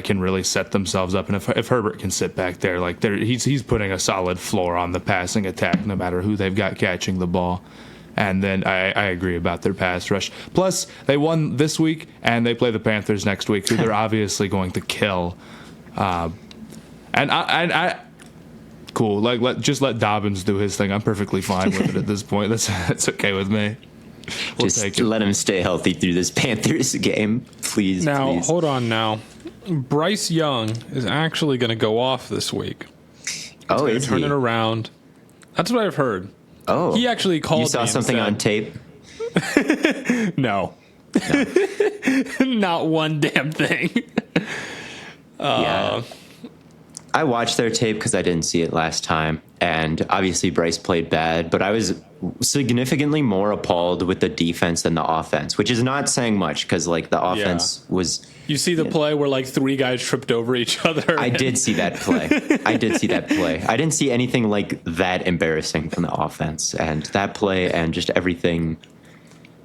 can really set themselves up, and if Herbert can sit back there, he's putting a solid floor on the passing attack, no matter who they've got catching the ball. And then I agree about their pass rush. Plus, they won this week, and they play the Panthers next week, who they're obviously going to kill. Cool. Just let Dobbins do his thing. I'm perfectly fine with it at this point. That's okay with me. Just let him stay healthy through this Panthers game, please. Now, hold on. Now, Bryce Young is actually going to go off this week. Is turn he? it around? That's what I've heard. Oh, he actually called. You saw something on tape? No. Not one damn thing. Yeah. I watched their tape because I didn't see it last time, and obviously Bryce played bad, but I was significantly more appalled with the defense than the offense, which is not saying much because the offense was. You see the play where 3 guys tripped over each other? I did see that play. I didn't see anything like that embarrassing from the offense, and that play and just everything.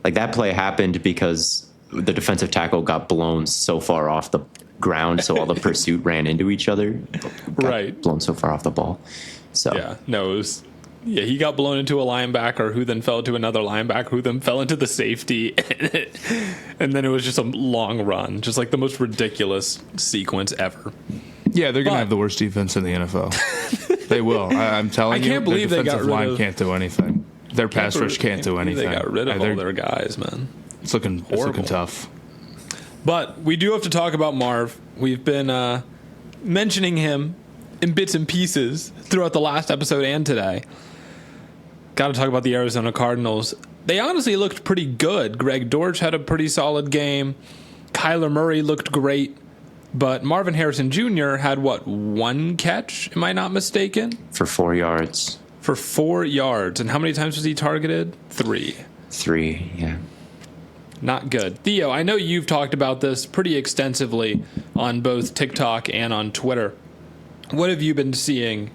That play happened because the defensive tackle got blown so far off the ground, so all the pursuit ran into each other. Blown so far off the ball. So he got blown into a linebacker who then fell to another linebacker who then fell into the safety. And then it was just a long run, just the most ridiculous sequence ever. Yeah, they're going to have the worst defense in the NFL. They will. I'm telling you. I can't believe they got rid line of. Can't do anything. Their pass rush can't do anything. They got rid of all their guys, man. It's looking tough. But we do have to talk about Marv. We've been mentioning him in bits and pieces throughout the last episode and today. Got to talk about the Arizona Cardinals. They honestly looked pretty good. Greg Dortch had a pretty solid game. Kyler Murray looked great. But Marvin Harrison Jr. had, 1 catch? Am I not mistaken? For 4 yards. For 4 yards. And how many times was he targeted? 3. 3, yeah. Not good. Theo, I know you've talked about this pretty extensively on both TikTok and on Twitter. What have you been seeing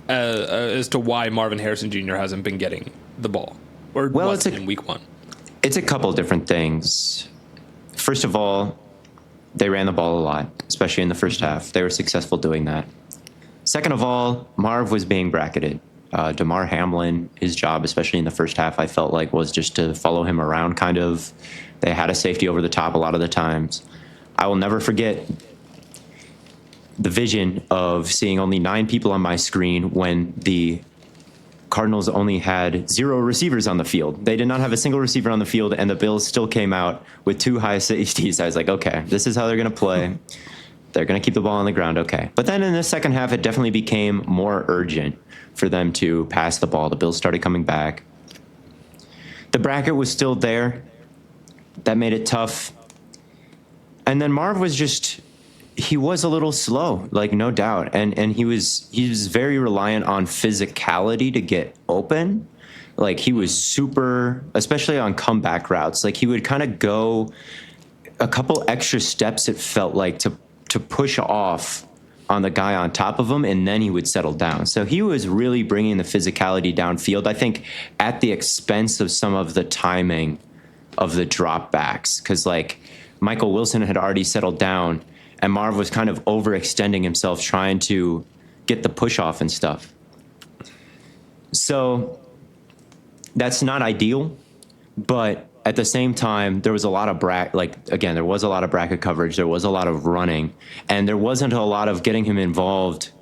as to why Marvin Harrison Jr. hasn't been getting the ball? Or wasn't in week 1? It's a couple different things. First of all, they ran the ball a lot, especially in the first half. They were successful doing that. Second of all, Marv was being bracketed. DeMar Hamlin, his job, especially in the first half, I felt was just to follow him around, kind of. They had a safety over the top a lot of the times. I will never forget the vision of seeing only 9 people on my screen when the Cardinals only had 0 receivers on the field. They did not have a single receiver on the field, and the Bills still came out with 2 high safeties. I was like, okay, this is how they're going to play. They're going to keep the ball on the ground, okay. But then in the second half, it definitely became more urgent for them to pass the ball. The Bills started coming back. The bracket was still there. That made it tough. And then Marv was he was a little slow, like no doubt. And he was very reliant on physicality to get open. Like he was super, especially on comeback routes. Like he would kind of go a couple extra steps, it felt like, to push off on the guy on top of him, and then he would settle down. So he was really bringing the physicality downfield, I think, at the expense of some of the timing of the dropbacks. Because, like, Michael Wilson had already settled down, and Marv was kind of overextending himself trying to get the push off and stuff. So that's not ideal, but at the same time, there was a lot of there was a lot of bracket coverage. There was a lot of running, and there wasn't a lot of getting him involved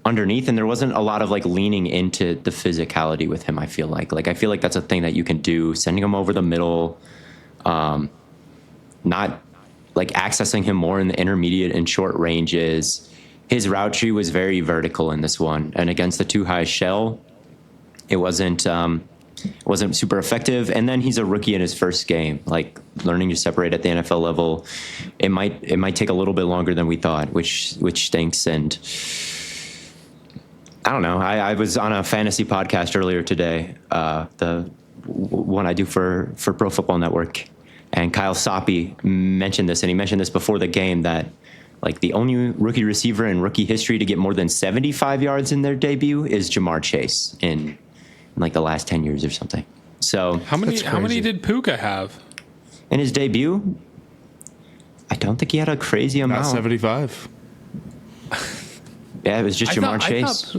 underneath, and there wasn't a lot of like leaning into the physicality with him. I feel like that's a thing that you can do, sending him over the middle, not like accessing him more in the intermediate and short ranges. His route tree was very vertical in this one, and against the too high shell, it wasn't super effective. And then he's a rookie in his first game, like learning to separate at the NFL level. It might take a little bit longer than we thought, which stinks. And I don't know. I was on a fantasy podcast earlier today, the one I do for Pro Football Network, and Kyle Soppe mentioned this, and he mentioned this before the game, that like the only rookie receiver in rookie history to get more than 75 yards in their debut is Jamar Chase in like the last 10 years or something. So how many did Puka have in his debut? I don't think he had a crazy amount. Not 75. Yeah, it was just Jamar Chase.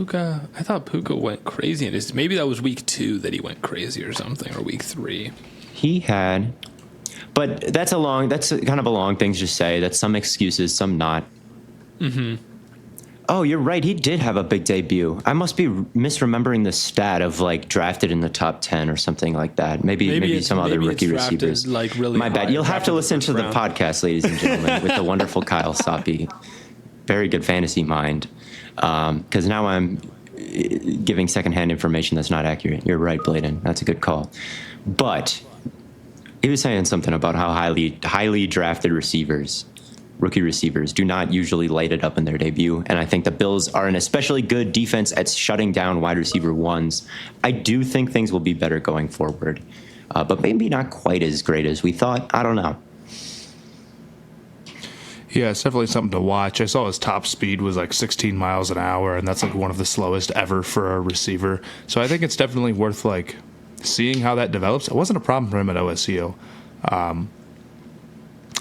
I thought Puka went crazy in his. Maybe that was week 2 that he went crazy or something, or week 3. He had, but that's kind of a long thing to just say. That's some excuses, some not. Mm-hmm. Oh, you're right. He did have a big debut. I must be misremembering the stat of like drafted in the top 10 or something like that. Maybe some other rookie receivers. Like really, my bad. You'll have to listen to the podcast, ladies and gentlemen, with the wonderful Kyle Soppe. Very good fantasy mind. Because now I'm giving secondhand information that's not accurate. You're right, Blaiden. That's a good call. But he was saying something about how highly drafted rookie receivers do not usually light it up in their debut. And I think the Bills are an especially good defense at shutting down wide receiver ones. I do think things will be better going forward, but maybe not quite as great as we thought. I don't know. Yeah, it's definitely something to watch. I saw his top speed was like 16 miles an hour, and that's like one of the slowest ever for a receiver. So I think it's definitely worth like seeing how that develops. It wasn't a problem for him at OSU.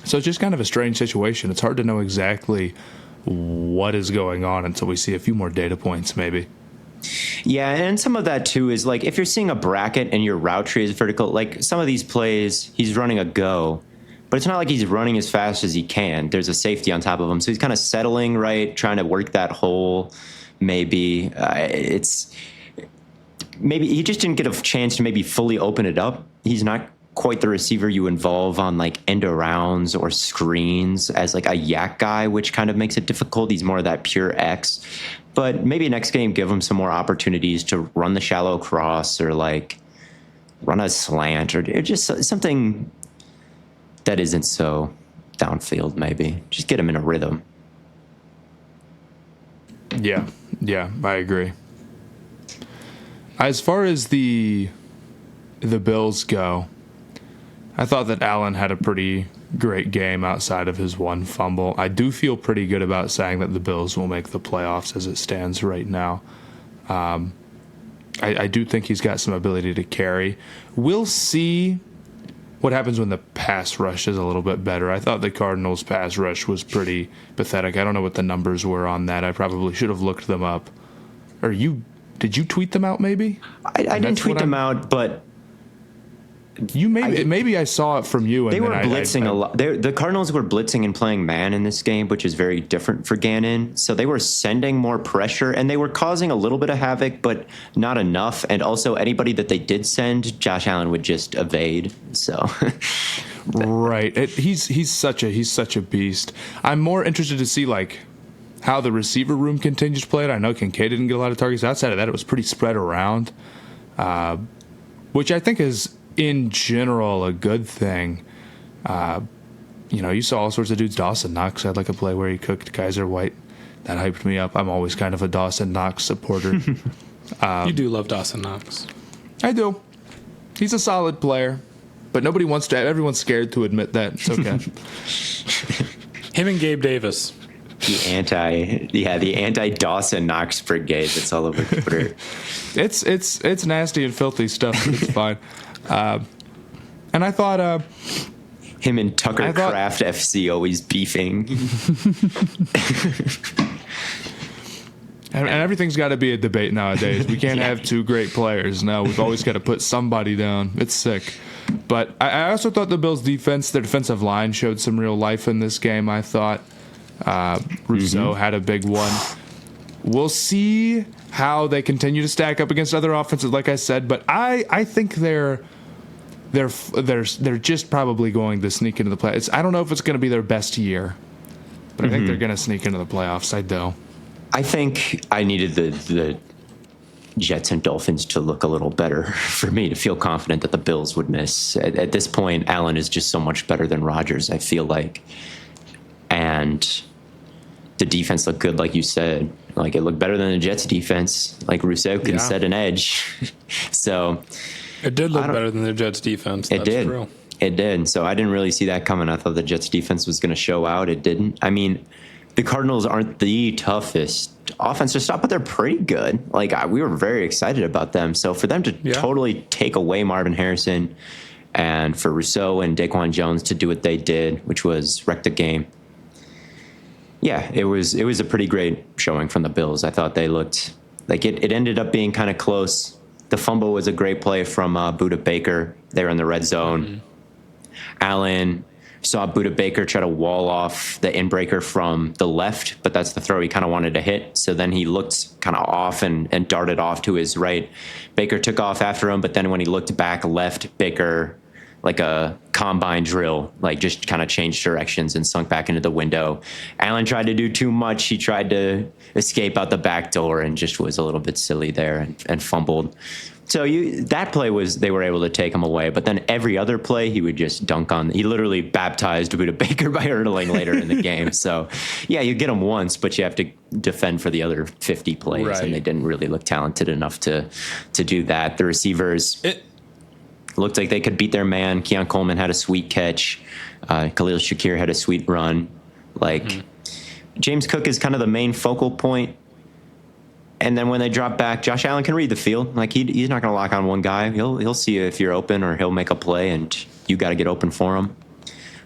So it's just kind of a strange situation. It's hard to know exactly what is going on until we see a few more data points, maybe. Yeah, and some of that, too, is like if you're seeing a bracket and your route tree is vertical, like some of these plays, he's running a go, but it's not like he's running as fast as he can. There's a safety on top of him. So he's kind of settling, right, trying to work that hole, maybe. Maybe he just didn't get a chance to maybe fully open it up. He's not quite the receiver you involve on like end arounds or screens as like a yak guy, which kind of makes it difficult. He's more of that pure X. But maybe next game give him some more opportunities to run the shallow cross or like run a slant or just something that isn't so downfield. Maybe just get him in a rhythm. Yeah, I agree. As far as the Bills go, I thought that Allen had a pretty great game outside of his one fumble. I do feel pretty good about saying that the Bills will make the playoffs as it stands right now. I do think he's got some ability to carry. We'll see what happens when the pass rush is a little bit better. I thought the Cardinals' pass rush was pretty pathetic. I don't know what the numbers were on that. I probably should have looked them up. Did you tweet them out maybe? I didn't tweet them out, but Maybe I saw it from you. And they were blitzing a lot. The Cardinals were blitzing and playing man in this game, which is very different for Gannon. So they were sending more pressure, and they were causing a little bit of havoc, but not enough. And also, anybody that they did send, Josh Allen would just evade. So, right, he's such a beast. I'm more interested to see like how the receiver room continues to play it. I know Kincaid didn't get a lot of targets. Outside of that, it was pretty spread around, which I think is, in general, a good thing. You saw all sorts of dudes. Dawson Knox had like a play where he cooked Kaiser White. That hyped me up. I'm always kind of a Dawson Knox supporter. You do love Dawson Knox. I do. He's a solid player, but nobody wants to. Everyone's scared to admit that. It's okay. Him and Gabe Davis. The anti Dawson Knox brigade that's all over Twitter. It's nasty and filthy stuff, but it's fine. And I thought him and Tucker Craft FC always beefing. and everything's got to be a debate nowadays. We can't have two great players. No, we've always got to put somebody down. It's sick. But I also thought the Bills' defense, their defensive line, showed some real life in this game. I thought Rousseau had a big one. We'll see how they continue to stack up against other offenses, like I said. But I think they're just probably going to sneak into the playoffs. I don't know if it's going to be their best year, but I think they're going to sneak into the playoffs. I do. I think I needed the Jets and Dolphins to look a little better for me to feel confident that the Bills would miss. At this point, Allen is just so much better than Rodgers, I feel like. And the defense looked good, like you said. Like, it looked better than the Jets' defense. Like, Rousseau can set an edge. So it did look better than the Jets' defense. That's true. It did. So I didn't really see that coming. I thought the Jets' defense was going to show out. It didn't. I mean, the Cardinals aren't the toughest offense to stop, but they're pretty good. Like, we were very excited about them. So for them to totally take away Marvin Harrison, and for Rousseau and Daquan Jones to do what they did, which was wreck the game. Yeah, it was a pretty great showing from the Bills. I thought they looked like it ended up being kind of close. The fumble was a great play from Budda Baker. They were in the red zone. Allen saw Budda Baker try to wall off the inbreaker from the left, but that's the throw he kind of wanted to hit. So then he looked kind of off and darted off to his right. Baker took off after him, but then when he looked back left, Baker, like a combine drill, like just kind of changed directions and sunk back into the window. Allen tried to do too much. He tried to escape out the back door and just was a little bit silly there and fumbled. So that play they were able to take him away. But then every other play, he would just dunk on. He literally baptized Budda Baker by hurdling later in the game. So, yeah, you get him once, but you have to defend for the other 50 plays. Right. And they didn't really look talented enough to do that. The receivers looked like they could beat their man. Keon Coleman had a sweet catch. Khalil Shakir had a sweet run. James Cook is kind of the main focal point. And then when they drop back, Josh Allen can read the field. Like, he's not going to lock on one guy. He'll see you if you're open, or he'll make a play, and you got to get open for him.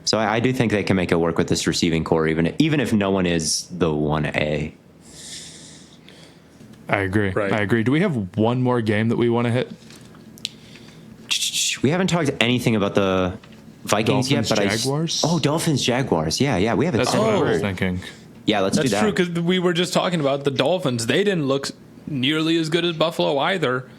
So I do think they can make it work with this receiving core, even if no one is the 1A. I agree. Right. I agree. Do we have one more game that we want to hit? We haven't talked anything about the Vikings Dolphins, yet, but Jaguars? Dolphins, Jaguars. Yeah, we haven't. That's what I was thinking. Yeah, let's do that. That's true, because we were just talking about the Dolphins. They didn't look nearly as good as Buffalo either.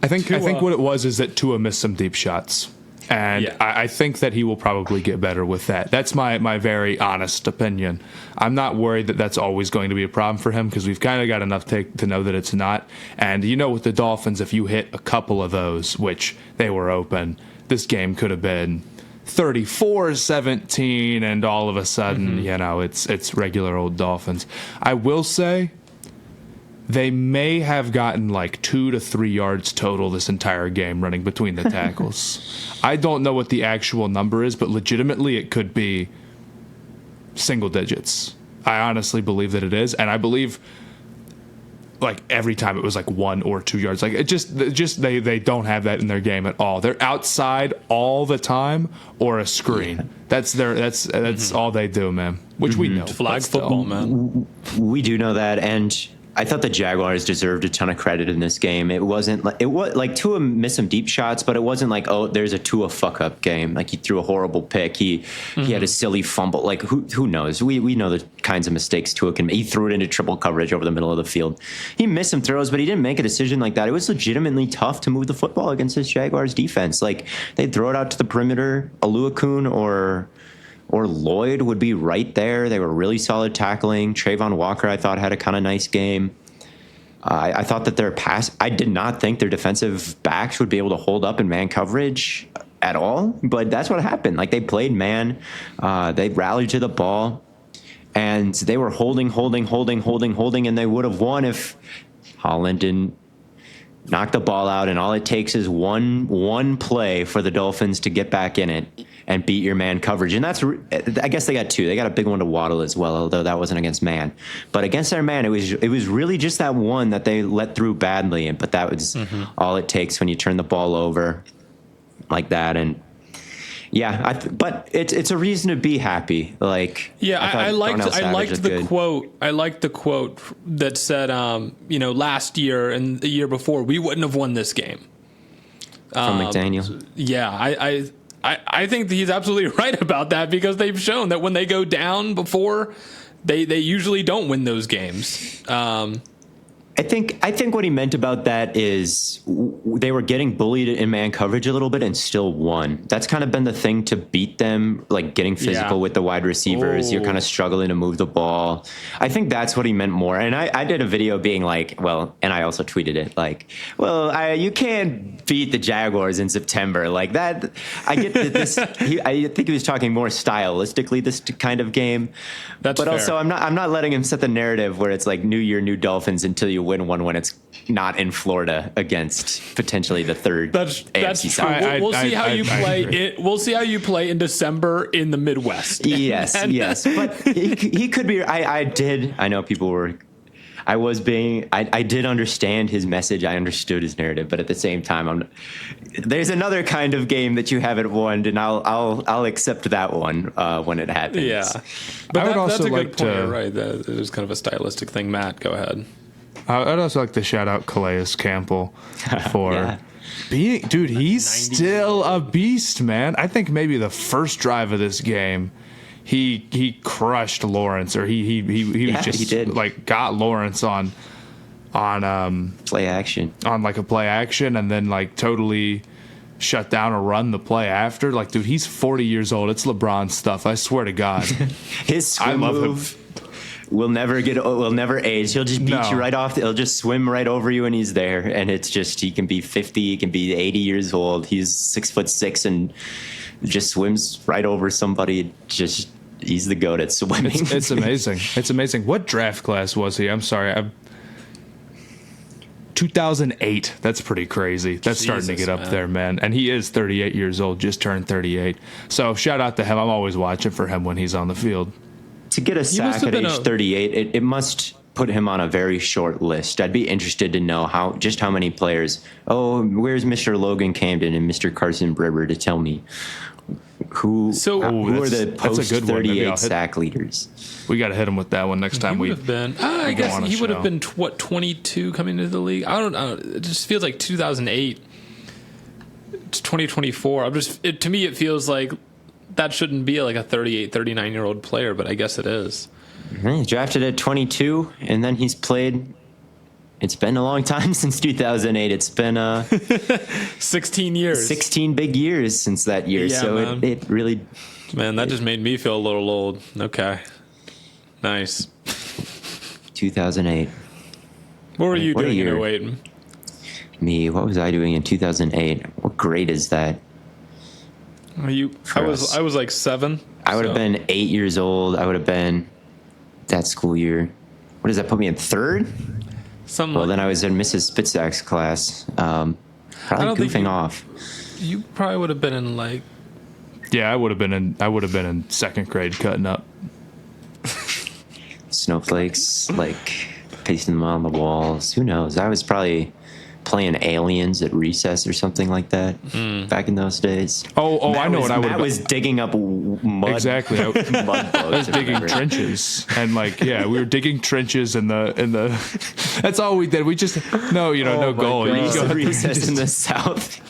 I think what it was is that Tua missed some deep shots. And I think that he will probably get better with that. That's my very honest opinion. I'm not worried that that's always going to be a problem for him, because we've kind of got enough to know that it's not. And with the Dolphins, if you hit a couple of those, which they were open, this game could have been 34-17, and all of a sudden, it's regular old Dolphins. I will say they may have gotten like 2 to 3 yards total this entire game running between the tackles. I don't know what the actual number is, but legitimately it could be single digits. I honestly believe that it is, and I believe like every time it was like 1 or 2 yards. Like it just they don't have that in their game at all. They're outside all the time or a screen. Yeah. That's all they do, man. Which we know. Flag football, man. We do know that, and I thought the Jaguars deserved a ton of credit in this game. It wasn't like Tua missed some deep shots, but it wasn't like, oh, there's a Tua fuck up game. Like he threw a horrible pick. He had a silly fumble. Like who knows? We know the kinds of mistakes Tua can make. He threw it into triple coverage over the middle of the field. He missed some throws, but he didn't make a decision like that. It was legitimately tough to move the football against this Jaguars defense. Like they'd throw it out to the perimeter, Aluakun or Lloyd would be right there. They were really solid tackling. Trayvon Walker, I thought, had a kind of nice game. I thought that I did not think their defensive backs would be able to hold up in man coverage at all, but that's what happened. Like they played man. They rallied to the ball, and they were holding, and they would have won if Holland didn't knock the ball out, and all it takes is one play for the Dolphins to get back in it and beat your man coverage. And I guess they got two. They got a big one to Waddle as well, although that wasn't against man. But against their man, it was really just that one that they let through badly. But that was all it takes when you turn the ball over like that. And yeah, but it's a reason to be happy. Like I liked the quote. I liked the quote that said, last year and the year before, we wouldn't have won this game. From McDaniel. Yeah, I think he's absolutely right about that, because they've shown that when they go down before, they usually don't win those games. I think what he meant about that is they were getting bullied in man coverage a little bit and still won. That's kind of been the thing to beat them, like getting physical with the wide receivers. You're kind of struggling to move the ball. I think that's what he meant more. And I did a video being like, well, and I also tweeted it like, well, you can't beat the Jaguars in September like that. I get this. I think he was talking more stylistically, this kind of game. But fair. Also, I'm not letting him set the narrative where it's like New Year, new Dolphins until you win one when it's not in Florida against potentially the third. That's true. We'll see how you play. We'll see how you play in December in the Midwest. Yes, yes. But he could be. I know people were. I did understand his message. I understood his narrative, but at the same time, there's another kind of game that you haven't won, and I'll accept that one when it happens. Yeah, but that's a good point. You're right. That is kind of a stylistic thing. Matt, go ahead. I'd also like to shout out Calais Campbell for being, dude, he's still a beast, man. I think maybe the first drive of this game, he crushed Lawrence, or he did. Like got Lawrence on play action, on like a play action, and then like totally shut down or run the play after. Like, dude, he's 40 years old. It's LeBron stuff. I swear to God. His swim move will never age. He'll just beat you right off. He'll just swim right over you, and he's there. And it's just, he can be 50, he can be 80 years old. He's 6'6" and just swims right over somebody. Just, he's the GOAT at swimming. It's amazing. It's amazing. What draft class was he? I'm sorry. 2008. That's pretty crazy. That's starting to get up there, man. And he is 38 years old, just turned 38. So shout out to him. I'm always watching for him when he's on the field. To get a sack at age 38, it must put him on a very short list. I'd be interested to know how many players. Oh, where's Mr. Logan Camden and Mr. Carson Brewer to tell me who are the post 38 sack leaders? We got to hit him with that one next time. I guess he would have been 22 coming into the league. I don't know. It just feels like 2008. It's 2024. To me, it feels like that shouldn't be like a 38, 39-year-old player, but I guess it is. He drafted at 22, and then he's played. It's been a long time since 2008. It's been 16 years. 16 big years since that year. Yeah, so man. it really. Man, that just made me feel a little old. Okay. Nice. 2008. What were you doing in 08? Me, what was I doing in 2008? What grade is that? I was like 7. I would have been 8 years old. I would have been that school year. What does that put me in, 3rd? Then I was in Mrs. Spitzak's class. Probably goofing off. You probably would have been in like. Yeah, I would have been in 2nd grade cutting up Snowflakes, like pasting them on the walls. Who knows? I was probably playing aliens at recess or something like that back in those days. I know what I would. Matt was digging up mud. Exactly. Mud bugs. I was digging trenches, and we were digging trenches in the. That's all we did. We just no goal. You go recess in the south.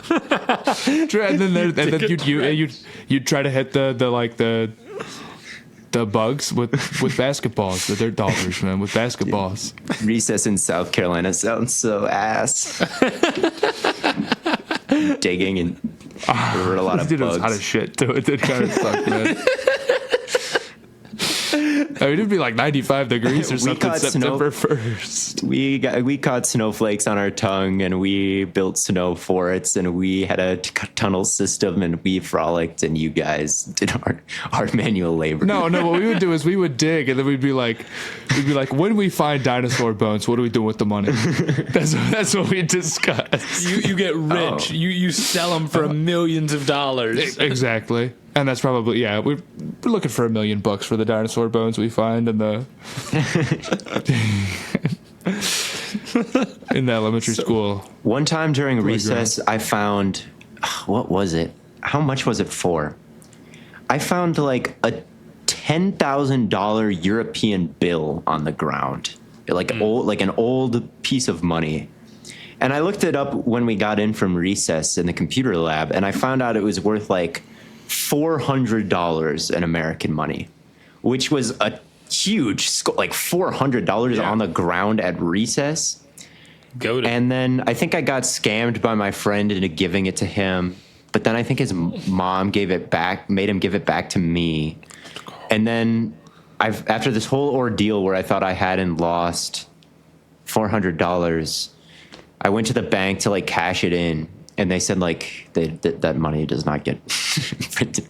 And then you'd try to hit the bugs with basketballs, the dirt dollars, man, with basketballs. Recess in South Carolina sounds so ass. Digging and there were a lot of bugs. Was hot as shit too. It did kind of suck, man. I mean, it'd be like 95 degrees or something September 1st. We caught snowflakes on our tongue, and we built snow forts, and we had a tunnel system, and we frolicked, and you guys did our manual labor. No, what we would do is we would dig, and then we'd be like, when we find dinosaur bones, what do we do with the money? That's what we discuss. You get rich. You sell them for millions of dollars. Exactly. And that's probably, we're looking for $1 million for the dinosaur bones we find in the in the elementary school. One time during recess, I found, what was it? How much was it for? I found like a $10,000 European bill on the ground, like an old piece of money. And I looked it up when we got in from recess in the computer lab, and I found out it was worth like $400 in American money, which was a huge like $400 on the ground at recess. And then I think I got scammed by my friend into giving it to him, but then I think his mom made him give it back to me. And then after this whole ordeal where I thought I hadn't lost $400, I went to the bank to like cash it in. And they said, like, that money does not get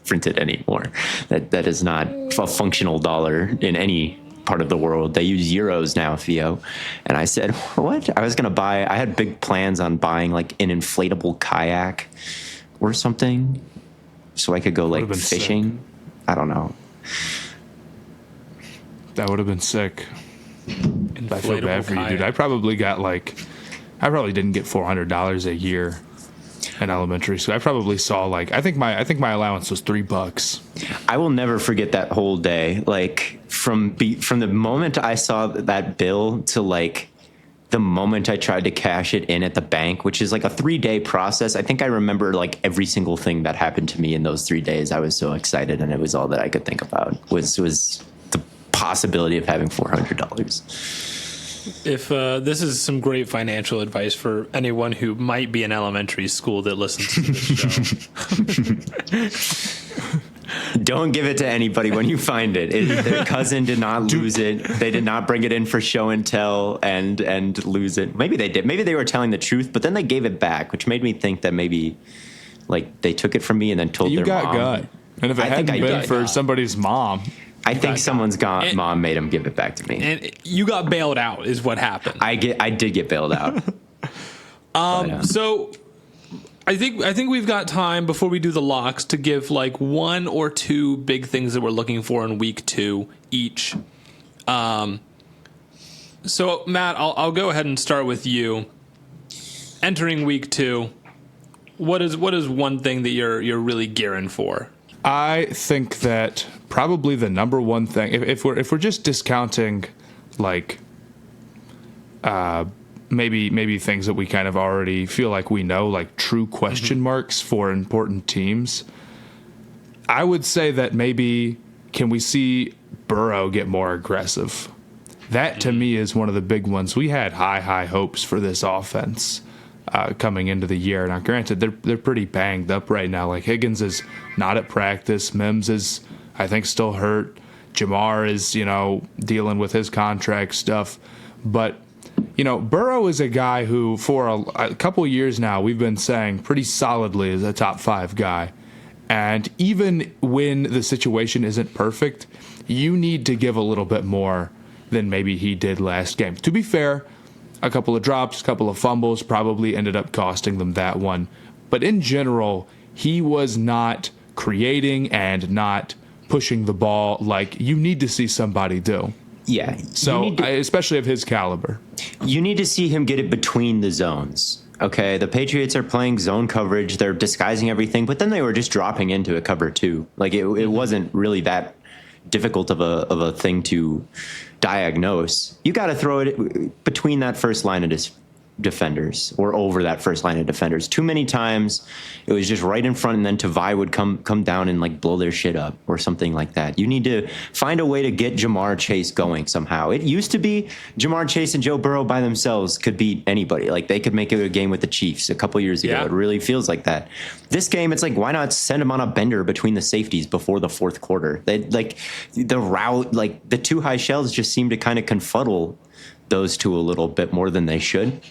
printed anymore. That is not a functional dollar in any part of the world. They use euros now, Theo. And I said, what? I had big plans on buying, like, an inflatable kayak or something so I could go, like, fishing. Sick. I don't know. That would have been sick. I feel bad for you, dude. I probably didn't get $400 a year in elementary school. I probably saw I think my allowance was $3. I will never forget that whole day. Like from the moment I saw that bill to like the moment I tried to cash it in at the bank, which is like a 3-day process. I think I remember like every single thing that happened to me in those 3 days. I was so excited, and it was all that I could think about was the possibility of having $400. If this is some great financial advice for anyone who might be in elementary school that listens to this show. Don't give it to anybody when you find it. Their cousin did not lose it. They did not bring it in for show and tell and lose it. Maybe they did. Maybe they were telling the truth, but then they gave it back, which made me think that maybe like they took it from me and then told their mom. You got. And if it hadn't been for somebody's mom. I think someone's mom made him give it back to me. And you got bailed out is what happened. I did get bailed out. So I think we've got time before we do the locks to give like one or two big things that we're looking for in week 2 each. So Matt, I'll go ahead and start with you. Entering week 2, what is one thing that you're really gearing for? I think that probably the number one thing, if we're just discounting, like, maybe things that we kind of already feel like we know, like true question marks for important teams, I would say that maybe can we see Burrow get more aggressive? That to me is one of the big ones. We had high hopes for this offense coming into the year. Now, granted, they're pretty banged up right now. Like Higgins is not at practice. Mims is, I think, still hurt. Jamar is, dealing with his contract stuff. But, Burrow is a guy who, for a couple years now, we've been saying pretty solidly is a top 5 guy. And even when the situation isn't perfect, you need to give a little bit more than maybe he did last game. To be fair, a couple of drops, a couple of fumbles probably ended up costing them that one. But in general, he was not creating and not pushing the ball like you need to see somebody do. Yeah. So especially of his caliber. You need to see him get it between the zones. Okay, the Patriots are playing zone coverage. They're disguising everything, but then they were just dropping into a cover two. Like it wasn't really that difficult of a thing to diagnose. You got to throw it between that first line of defenders or over that first line of defenders. Too many times it was just right in front, and then Tavai would come down and like blow their shit up or something like that. You need to find a way to get Jamar Chase going somehow. It used to be Jamar Chase and Joe Burrow by themselves could beat anybody. Like they could make it a game with the Chiefs a couple years ago. Yeah. It really feels like that. This game, it's like, why not send them on a bender between the safeties before the fourth quarter? They like the route, like the two high shells just seem to kind of confuddle those two a little bit more than they should.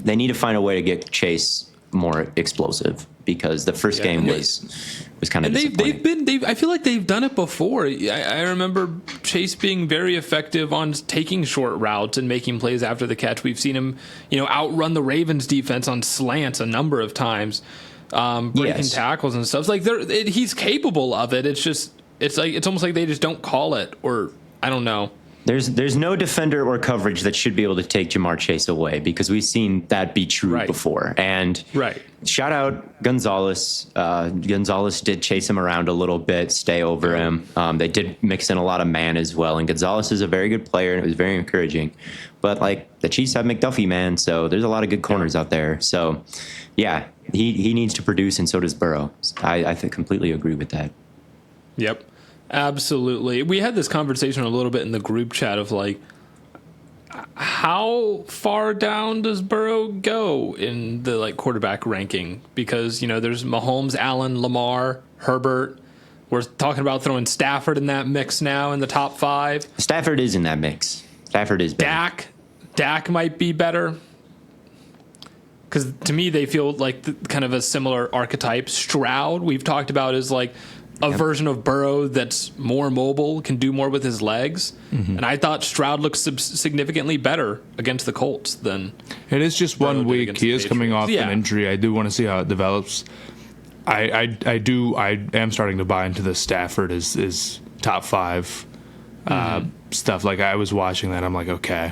They need to find a way to get Chase more explosive because the first game was kind of disappointing. I feel like they've done it before. I remember Chase being very effective on taking short routes and making plays after the catch. We've seen him, outrun the Ravens defense on slants a number of times, breaking tackles and stuff. Like he's capable of it. It's almost like they just don't call it, or I don't know. There's no defender or coverage that should be able to take Jamar Chase away because we've seen that be true before. And shout out Gonzalez. Gonzalez did chase him around a little bit, stay over him. They did mix in a lot of man as well. And Gonzalez is a very good player, and it was very encouraging. But like the Chiefs have McDuffie, man, so there's a lot of good corners out there. So yeah, he needs to produce, and so does Burrow. I completely agree with that. Yep. Absolutely. We had this conversation a little bit in the group chat of like, how far down does Burrow go in the like quarterback ranking? Because, there's Mahomes, Allen, Lamar, Herbert. We're talking about throwing Stafford in that mix now in the top 5. Stafford is in that mix. Stafford is better. Dak might be better. Because to me, they feel like kind of a similar archetype. Stroud, we've talked about, is like a version of Burrow that's more mobile, can do more with his legs. Mm-hmm. And I thought Stroud looked significally better against the Colts than it is just Burrow 1 week. He is coming off an injury. I do want to see how it develops. I am starting to buy into the Stafford is top 5 stuff. Like I was watching that, I'm like, okay,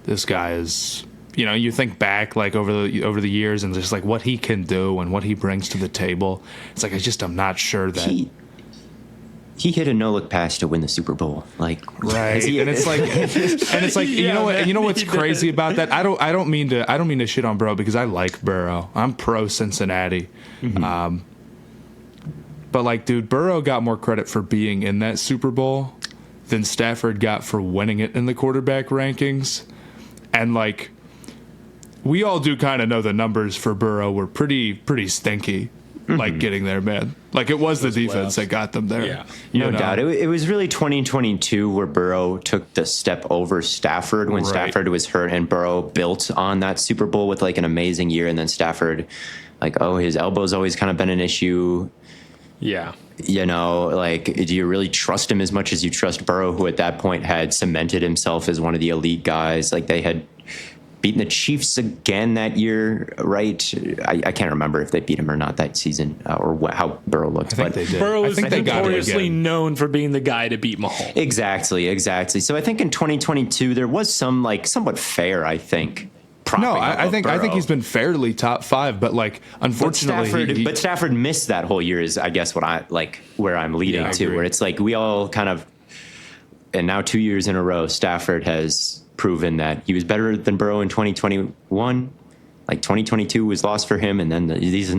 this guy is. You think back like over the years and just like what he can do and what he brings to the table. It's like I'm not sure that he hit a no-look pass to win the Super Bowl. Like right, and it's like you know what? You know what's crazy about that? I don't mean to shit on Burrow because I like Burrow. I'm pro Cincinnati. Mm-hmm. But like, dude, Burrow got more credit for being in that Super Bowl than Stafford got for winning it in the quarterback rankings, and like. We all do kind of know the numbers for Burrow were pretty stinky, like getting there, man. Like it was the defense that got them there. Yeah, no doubt. It was really 2022 where Burrow took the step over Stafford when Stafford was hurt, and Burrow built on that Super Bowl with like an amazing year, and then Stafford, his elbow's always kind of been an issue. Yeah. Like, do you really trust him as much as you trust Burrow, who at that point had cemented himself as one of the elite guys? Like they had beaten the Chiefs again that year, right? I can't remember if they beat him or not that season, or how Burrow looked. I think they did. Burrow is notoriously known for being the guy to beat Mahomes. Exactly. So I think in 2022 there was some like somewhat fair, I think. I think he's been fairly top 5, but like unfortunately, but Stafford missed that whole year. Is I guess what I like where I'm leading to, where it's like we all kind of, and now 2 years in a row, Stafford has proven that he was better than Burrow in 2021. Like 2022 was lost for him, and then these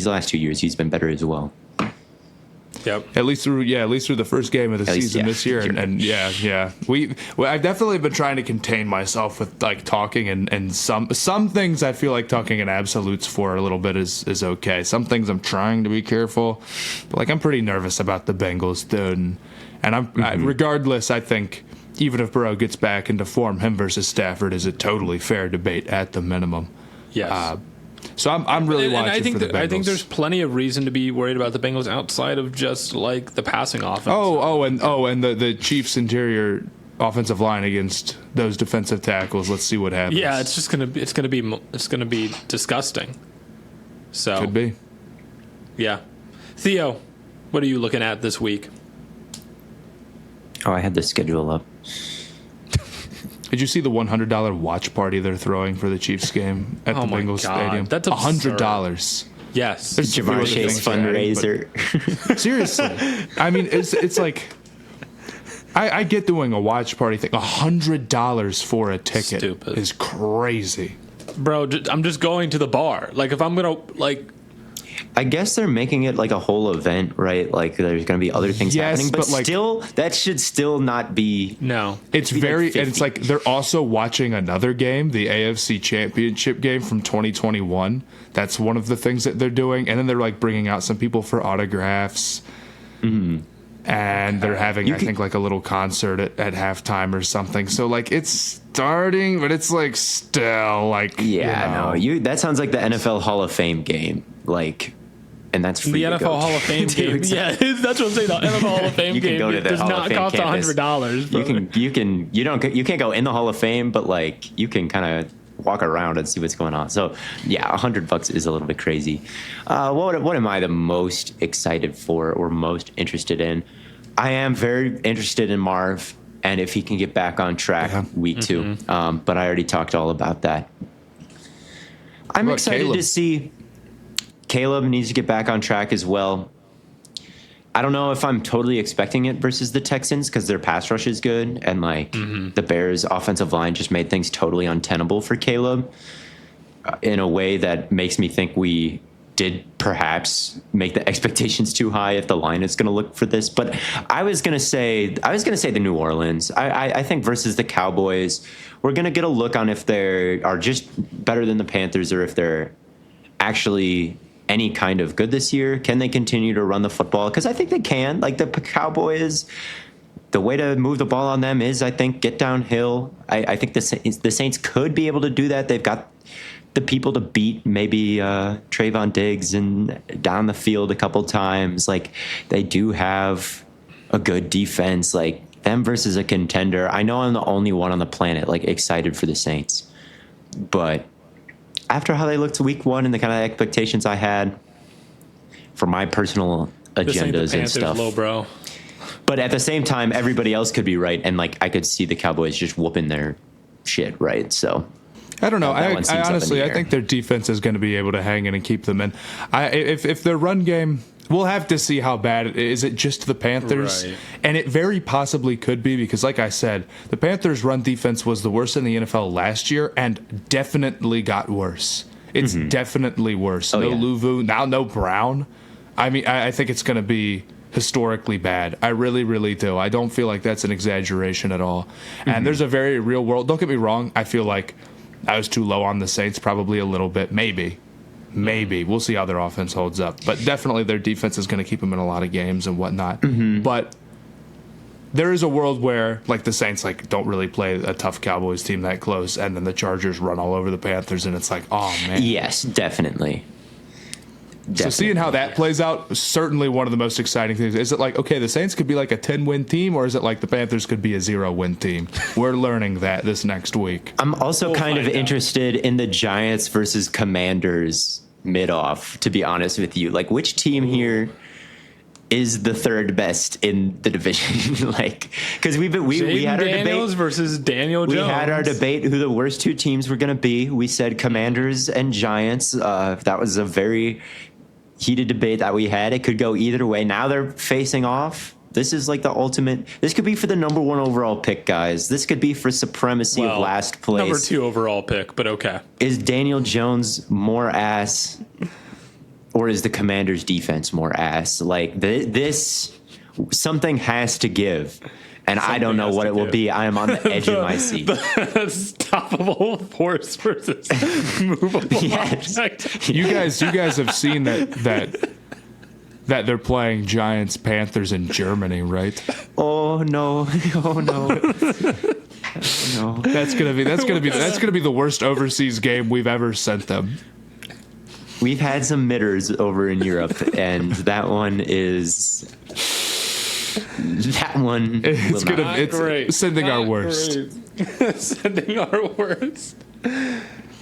last 2 years he's been better as well. Yep. At least through the first game of the season this year, and I've definitely been trying to contain myself with like talking, and some things I feel like talking in absolutes for a little bit is okay. Some things I'm trying to be careful, but like I'm pretty nervous about the Bengals, dude, and regardless, I think. Even if Burrow gets back into form, him versus Stafford is a totally fair debate at the minimum. Yes. So I'm really watching for the Bengals. I think there's plenty of reason to be worried about the Bengals outside of just like the passing offense. And the Chiefs' interior offensive line against those defensive tackles. Let's see what happens. Yeah, it's gonna be disgusting. So could be. Yeah, Theo, what are you looking at this week? Oh, I had the schedule up. Did you see the $100 watch party they're throwing for the Chiefs game at the Bengals Stadium? That's absurd. $100. Yes. There's Jamar Chase fundraiser. Seriously. I mean, it's like, I get doing a watch party thing. $100 for a ticket is crazy. Bro, I'm just going to the bar. Like, if I'm going to, like... I guess they're making it like a whole event, right? Like there's going to be other things happening, but like, still, that should still not be. No, it's very, and it's like they're also watching another game, the AFC Championship game from 2021. That's one of the things that they're doing, and then they're like bringing out some people for autographs, and they're having, I think, like a little concert at halftime or something. So like it's starting, but it's like still like that sounds like the NFL Hall of Fame game, like. And that's free the NFL Hall of Fame game. Yeah, that's what I'm saying. The NFL Hall of Fame game does not cost $100. You can't go in the Hall of Fame, but like you can kind of walk around and see what's going on. So yeah, $100 is a little bit crazy. What am I the most excited for or most interested in? I am very interested in Marv and if he can get back on track week 2. But I already talked all about that. I'm excited to see. Caleb needs to get back on track as well. I don't know if I'm totally expecting it versus the Texans because their pass rush is good and like the Bears' offensive line just made things totally untenable for Caleb in a way that makes me think we did perhaps make the expectations too high if the line is going to look for this. But I was going to say the New Orleans. I think versus the Cowboys, we're going to get a look on if they are just better than the Panthers or if they're actually any kind of good this year. Can they continue to run the football? Because I think they can. Like the Cowboys, the way to move the ball on them is, I think, get downhill. I think the Saints could be able to do that. They've got the people to beat maybe Trayvon Diggs and down the field a couple times. Like they do have a good defense. Like them versus a contender. I know I'm the only one on the planet like excited for the Saints, but after how they looked week 1 and the kind of expectations I had for my personal agendas and stuff. Low, bro. But at the same time, everybody else could be right. And like, I could see the Cowboys just whooping their shit. Right. So I don't know. I honestly, I think their defense is going to be able to hang in and keep them in. If their run game, we'll have to see how bad it is. It just the Panthers? Right. And it very possibly could be because, like I said, the Panthers' run defense was the worst in the NFL last year and definitely got worse. It's definitely worse. Luvu, now no Brown. I mean, I think it's going to be historically bad. I really, really do. I don't feel like that's an exaggeration at all. And there's a very real world. Don't get me wrong. I feel like I was too low on the Saints, probably a little bit, maybe. We'll see how their offense holds up, but definitely their defense is going to keep them in a lot of games and whatnot. But there is a world where like the Saints like don't really play a tough Cowboys team that close, and then the Chargers run all over the Panthers, and it's like, oh man. Yes, definitely. So seeing how that plays out, certainly one of the most exciting things. Is it like, okay, the Saints could be like a 10-win team, or is it like the Panthers could be a 0-win team? We're learning that this next week. I'm also kind of interested in the Giants versus Commanders mid-off, to be honest with you. Like, which team here is the third best in the division? Like, because we had our Daniels debate versus Daniel Jones. We had our debate who the worst 2 teams were going to be. We said Commanders and Giants. That was a very heated debate that we had. It could go either way. Now they're facing off. This is like the ultimate. This could be for the number 1 overall pick, guys. This could be for supremacy of last place. Number 2 overall pick, but okay. Is Daniel Jones more ass, or is the Commanders' defense more ass? Like this, something has to give. And I don't know what it will be. I am on the edge of my seat. The stoppable force versus movable object. You guys have seen that they're playing Giants Panthers in Germany, right? Oh no! Oh no! No. That's gonna be the worst overseas game we've ever sent them. We've had some mitters over in Europe, and that one is. It's great. Sending our worst. Sending our worst.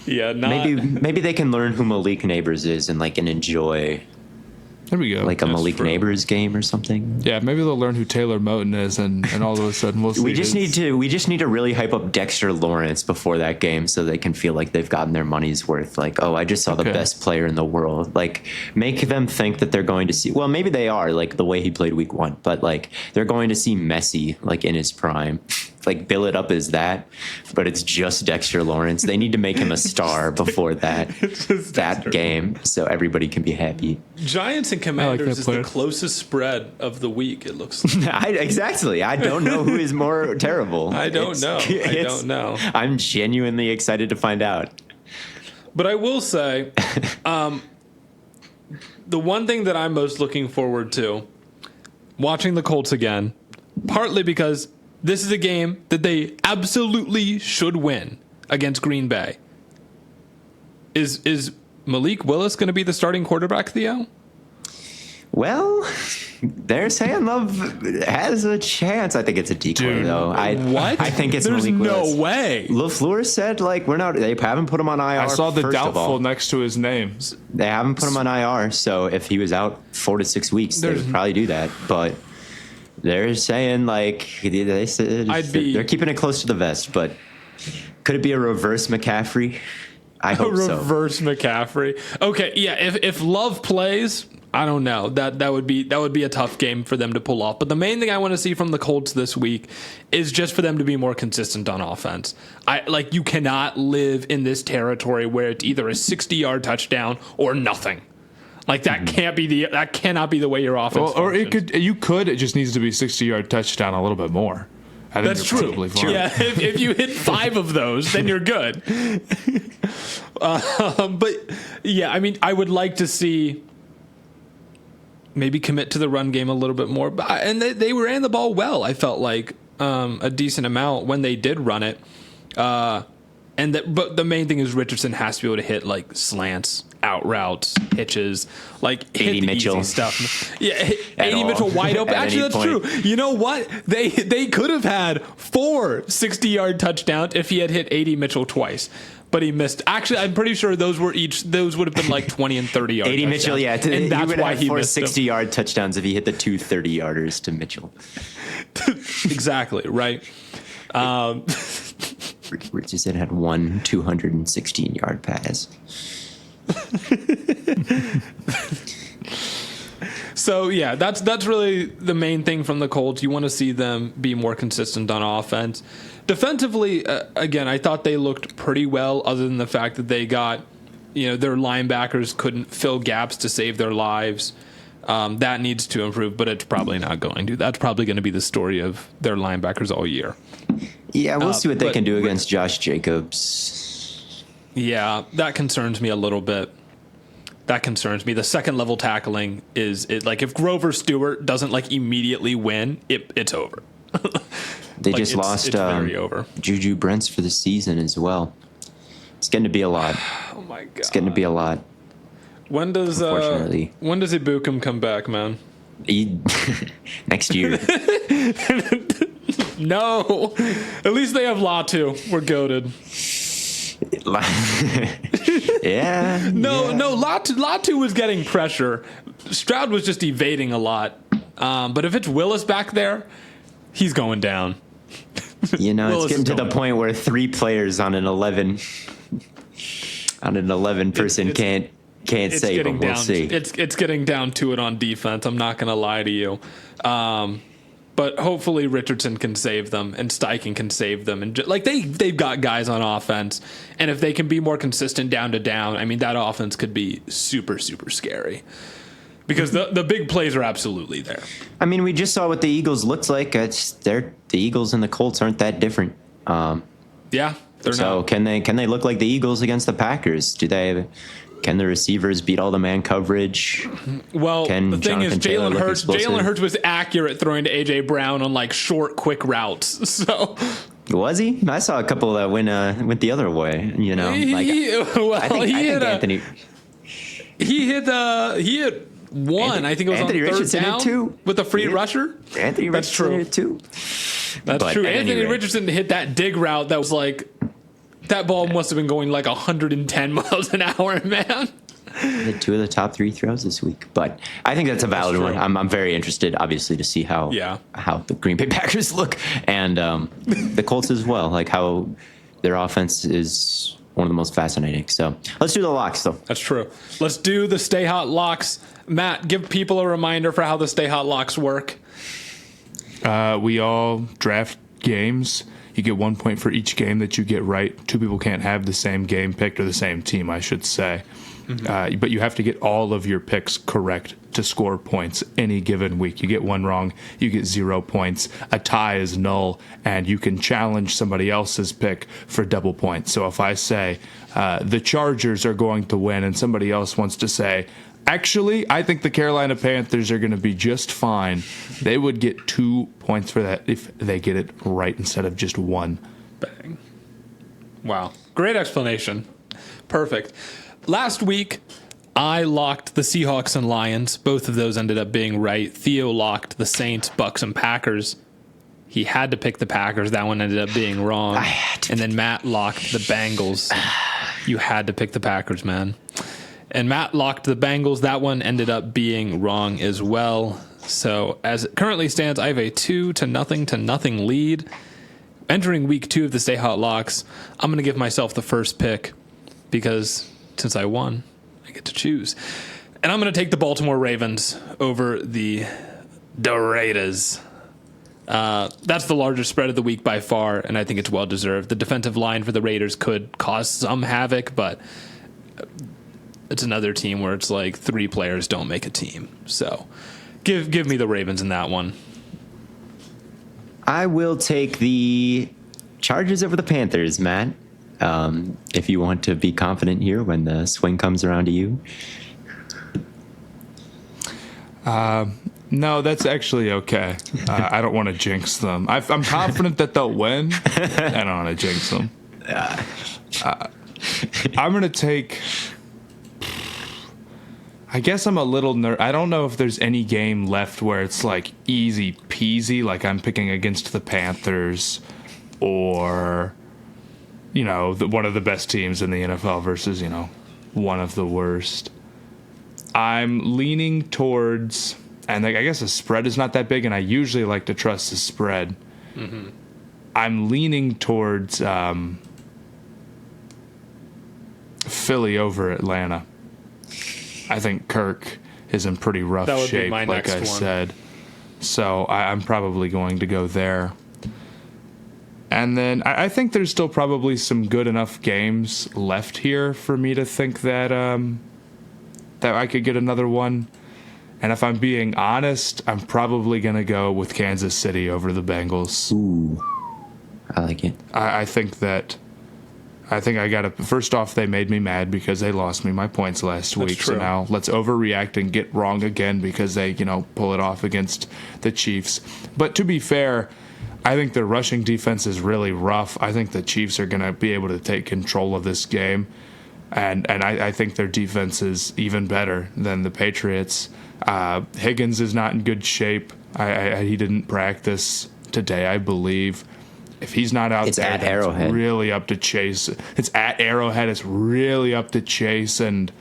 Yeah, maybe they can learn who Malik Neighbors is and enjoy There we go. Like a Malik Neighbors game or something. Yeah, maybe they'll learn who Taylor Moton is, and all of a sudden we'll see. We just need to really hype up Dexter Lawrence before that game so they can feel like they've gotten their money's worth. Like, oh, I just saw the best player in the world. Like, make them think that they're going to see. Well, maybe they are, like the way he played week 1, but like they're going to see Messi like in his prime. Like, bill it up as that, but it's just Dexter Lawrence. They need to make him a star before that game so everybody can be happy. Giants and Commanders is the closest spread of the week, it looks like. Exactly. I don't know who is more terrible. I don't know. I'm genuinely excited to find out. But I will say, the one thing that I'm most looking forward to, watching the Colts again, partly because this is a game that they absolutely should win against Green Bay. Is Malik Willis going to be the starting quarterback, Theo? Well, they're saying Love has a chance. I think it's a decoy, though. What? I think it's There's Malik Willis. no way. LaFleur said, like, we're not. They haven't put him on IR. I saw the first of all. doubtful next to his name. They haven't put him on IR, so if he was out 4 to 6 weeks, they would probably do that. But they're saying, like, they said they're keeping it close to the vest. But could it be a reverse McCaffrey? I hope so. Reverse McCaffrey. Okay, yeah. If Love plays, I don't know. That would be a tough game for them to pull off. But the main thing I want to see from the Colts this week is just for them to be more consistent on offense. You cannot live in this territory where it's either a 60-yard touchdown or nothing. Like that cannot be the way your offense. Or it just needs to be 60-yard touchdown a little bit more. I think that's true. Yeah, if you hit 5 of those, then you're good. But yeah, I mean, I would like to see maybe commit to the run game a little bit more. And they ran the ball well. I felt like a decent amount when they did run it. But the main thing is Richardson has to be able to hit like slants, out routes, hitches, like hit 80 the Mitchell. easy stuff. Yeah, 80 Mitchell wide open. Actually, that's true. You know what? They could have had 4 60-yard touchdowns if he had hit 80 Mitchell twice. But he missed. Actually, I'm pretty sure those would have been like 20 and 30 yard 80 touchdowns. Mitchell, yeah. And that's why he 4 missed 60-yard touchdowns if he hit the 2 30-yarders to Mitchell. Exactly, right. Richardson had 1 216-yard pass. So yeah, that's really the main thing from the Colts. You want to see them be more consistent on offense. Defensively, again, I thought they looked pretty well, other than the fact that they got, their linebackers couldn't fill gaps to save their lives. That needs to improve, but it's probably not going to. That's probably going to be the story of their linebackers all year. Yeah, we'll see what they can do against Josh Jacobs. Yeah, that concerns me a little bit. That concerns me. The second level tackling is like if Grover Stewart doesn't like immediately win, it's over. They just lost Juju Brents for the season as well. It's getting to be a lot. Oh my god! It's getting to be a lot. When does Ibukum come back, man? Next year. No. At least they have Latu. We're goated. Yeah. No. Latu was getting pressure. Stroud was just evading a lot. But if it's Willis back there, he's going down. It's getting to the point where 3 players on an 11 person can't save them. We'll see. It's getting down to it on defense. I'm not going to lie to you. But hopefully Richardson can save them and Steichen can save them. And they've got guys on offense. And if they can be more consistent down to down, I mean, that offense could be super, super scary. Because the big plays are absolutely there. I mean, we just saw what the Eagles looked like. The Eagles and the Colts aren't that different. Yeah, they're not. So can they look like the Eagles against the Packers? Can the receivers beat all the man coverage? Well, the thing is, Jalen Hurts was accurate throwing to A.J. Brown on like short, quick routes. So was he? I saw a couple that went the other way. I think Anthony. He hit one. I think it was Anthony on third Richardson down hit 2 with a free rusher. Anthony Richardson hit 2. That's true. Anthony Richardson hit that dig route that ball must have been going like 110 miles an hour, man. hit 2 of the top 3 throws this week. But I think that's a valid one. I'm very interested, obviously, to see how the Green Bay Packers look, and the Colts as well, like how their offense is one of the most fascinating. So let's do the locks, though. That's true. Let's do the Stay Hot locks. Matt, give people a reminder for how the Stay Hot locks work. We all draft games. You get 1 point for each game that you get right. 2 people can't have the same game picked, or the same team, I should say. Mm-hmm. But you have to get all of your picks correct to score points any given week. You get one wrong, you get 0 points. A tie is null, and you can challenge somebody else's pick for double points. So if I say the Chargers are going to win, and somebody else wants to say, actually, I think the Carolina Panthers are going to be just fine, they would get 2 points for that if they get it right instead of just 1. Bang. Wow. Great explanation. Perfect. Last week, I locked the Seahawks and Lions. Both of those ended up being right. Theo locked the Saints, Bucks, and Packers. He had to pick the Packers. That one ended up being wrong. And then Matt locked the Bengals. You had to pick the Packers, man. And Matt locked the Bengals. That one ended up being wrong as well. So as it currently stands, I have a 2-0 lead. Entering week 2 of the Stay Hot locks, I'm going to give myself the first pick because since I won, I get to choose. And I'm going to take the Baltimore Ravens over the Raiders. That's the largest spread of the week by far, and I think it's well deserved. The defensive line for the Raiders could cause some havoc, but it's another team where it's like 3 players don't make a team. So give me the Ravens in that one. I will take the Chargers over the Panthers, Matt. If you want to be confident here when the swing comes around to you. No, that's actually okay. I don't want to jinx them. I'm confident that they'll win. I don't want to jinx them. I'm going to take... I guess I'm a little I don't know if there's any game left where it's like easy peasy, like I'm picking against the Panthers or, one of the best teams in the NFL versus, one of the worst. I'm leaning towards, and I guess the spread is not that big, and I usually like to trust the spread. Mm-hmm. I'm leaning towards Philly over Atlanta. I think Kirk is in pretty rough shape, like I said. So I'm probably going to go there. And then I think there's still probably some good enough games left here for me to think that that I could get another one. And if I'm being honest, I'm probably going to go with Kansas City over the Bengals. Ooh, I like it. I think I got to... First off, they made me mad because they lost me my points last week. True. So now let's overreact and get wrong again because they, pull it off against the Chiefs. But to be fair, I think their rushing defense is really rough. I think the Chiefs are going to be able to take control of this game. And I think their defense is even better than the Patriots. Higgins is not in good shape. He didn't practice today, I believe. If he's not out it's there, at Arrowhead. It's really up to Chase. It's at Arrowhead. It's really up to Chase and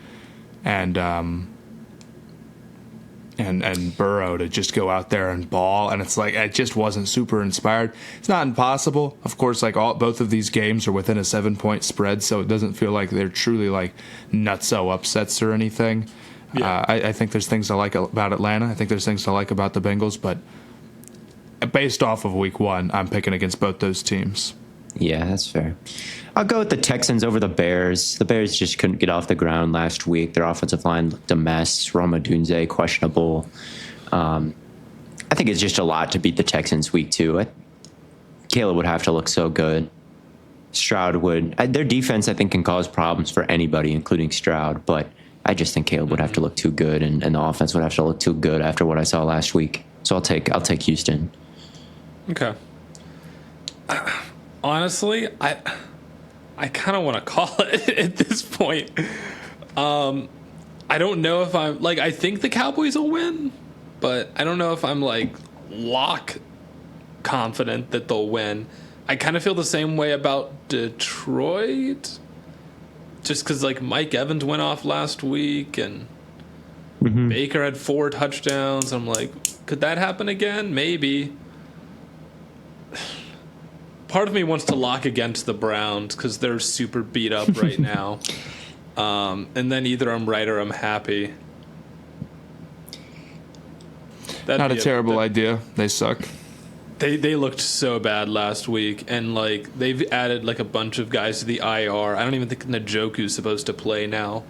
Burrow to just go out there and ball. And it's like, it just wasn't super inspired. It's not impossible. Of course, both of these games are within a 7-point spread, so it doesn't feel like they're truly like nutso upsets or anything. Yeah. I think there's things I like about Atlanta. I think there's things I like about the Bengals, but based off of week 1, I'm picking against both those teams. Yeah, that's fair. I'll go with the Texans over the Bears. The Bears just couldn't get off the ground last week. Their offensive line looked a mess. Roma Dunze, questionable. I think it's just a lot to beat the Texans week 2. Caleb would have to look so good. Stroud would. Their defense, I think, can cause problems for anybody, including Stroud. But I just think Caleb would have to look too good, and the offense would have to look too good after what I saw last week. So I'll take Houston. Okay. Honestly, I kind of want to call it at this point. I don't know if I'm I think the Cowboys will win, but I don't know if I'm lock confident that they'll win. I kind of feel the same way about Detroit. just because like Mike Evans went off last week and Baker had 4 touchdowns. I'm like, could that happen again? Maybe. Part of me wants to lock against the Browns because they're super beat up right now. And then either I'm right or I'm happy. Not a terrible idea. They suck. They looked so bad last week, and like they've added like a bunch of guys to the IR. I don't even think Njoku's supposed to play now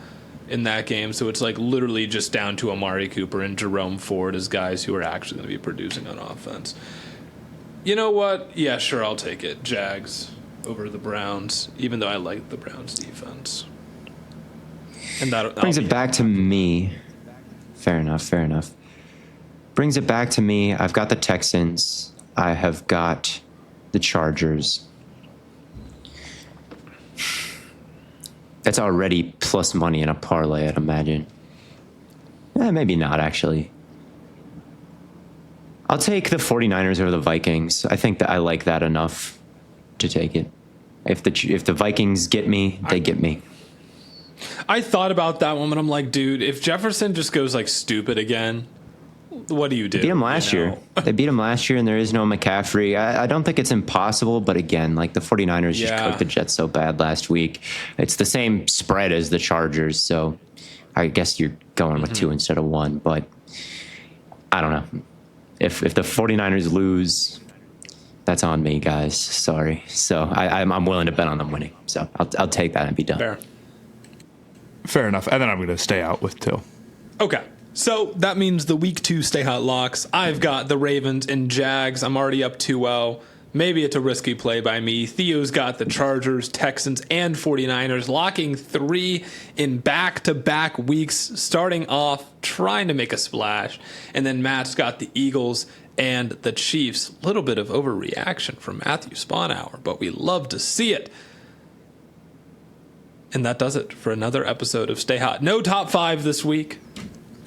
in that game, so it's like literally just down to Amari Cooper and Jerome Ford as guys who are actually going to be producing on offense. You know what? Yeah, sure, I'll take it. Jags over the Browns, even though I like the Browns defense. And that brings it back to me. Fair enough. Brings it back to me. I've got the Texans. I have got the Chargers. That's already plus money in a parlay, I'd imagine. Maybe not, actually. I'll take the 49ers over the Vikings. I think that I like that enough to take it. If the Vikings get me, they get me. I thought about that one, but I'm like, dude, if Jefferson just goes like stupid again, what do you do? Beat him last year. They beat him last year, and there is no McCaffrey. I don't think it's impossible, but again, like the 49ers just cooked the Jets so bad last week. It's the same spread as the Chargers, so I guess you're going with 2 instead of 1, but I don't know. If the 49ers lose, that's on me, guys. Sorry. So I'm willing to bet on them winning. So I'll take that and be done. Fair enough. And then I'm going to stay out with 2. Okay. So that means the week 2 Stay Hot locks. I've got the Ravens and Jags. I'm already up 2-0. Maybe it's a risky play by me. Theo's got the Chargers, Texans, and 49ers, locking 3 in back-to-back weeks, starting off trying to make a splash. And then Matt's got the Eagles and the Chiefs. A little bit of overreaction from Matthew Spawnhour, but we love to see it. And that does it for another episode of Stay Hot. No top 5 this week.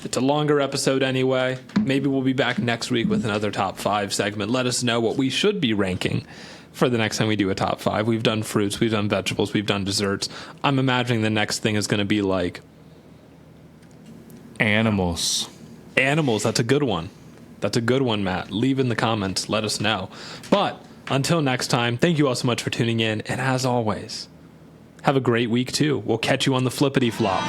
It's a longer episode anyway. Maybe we'll be back next week with another top 5 segment. Let us know what we should be ranking for the next time we do a top 5. We've done fruits, we've done vegetables, we've done desserts. I'm imagining the next thing is going to be like animals. Animals, that's a good one. That's a good one, Matt. Leave in the comments. Let us know. But until next time, thank you all so much for tuning in. And as always, have a great week too. We'll catch you on the flippity flop.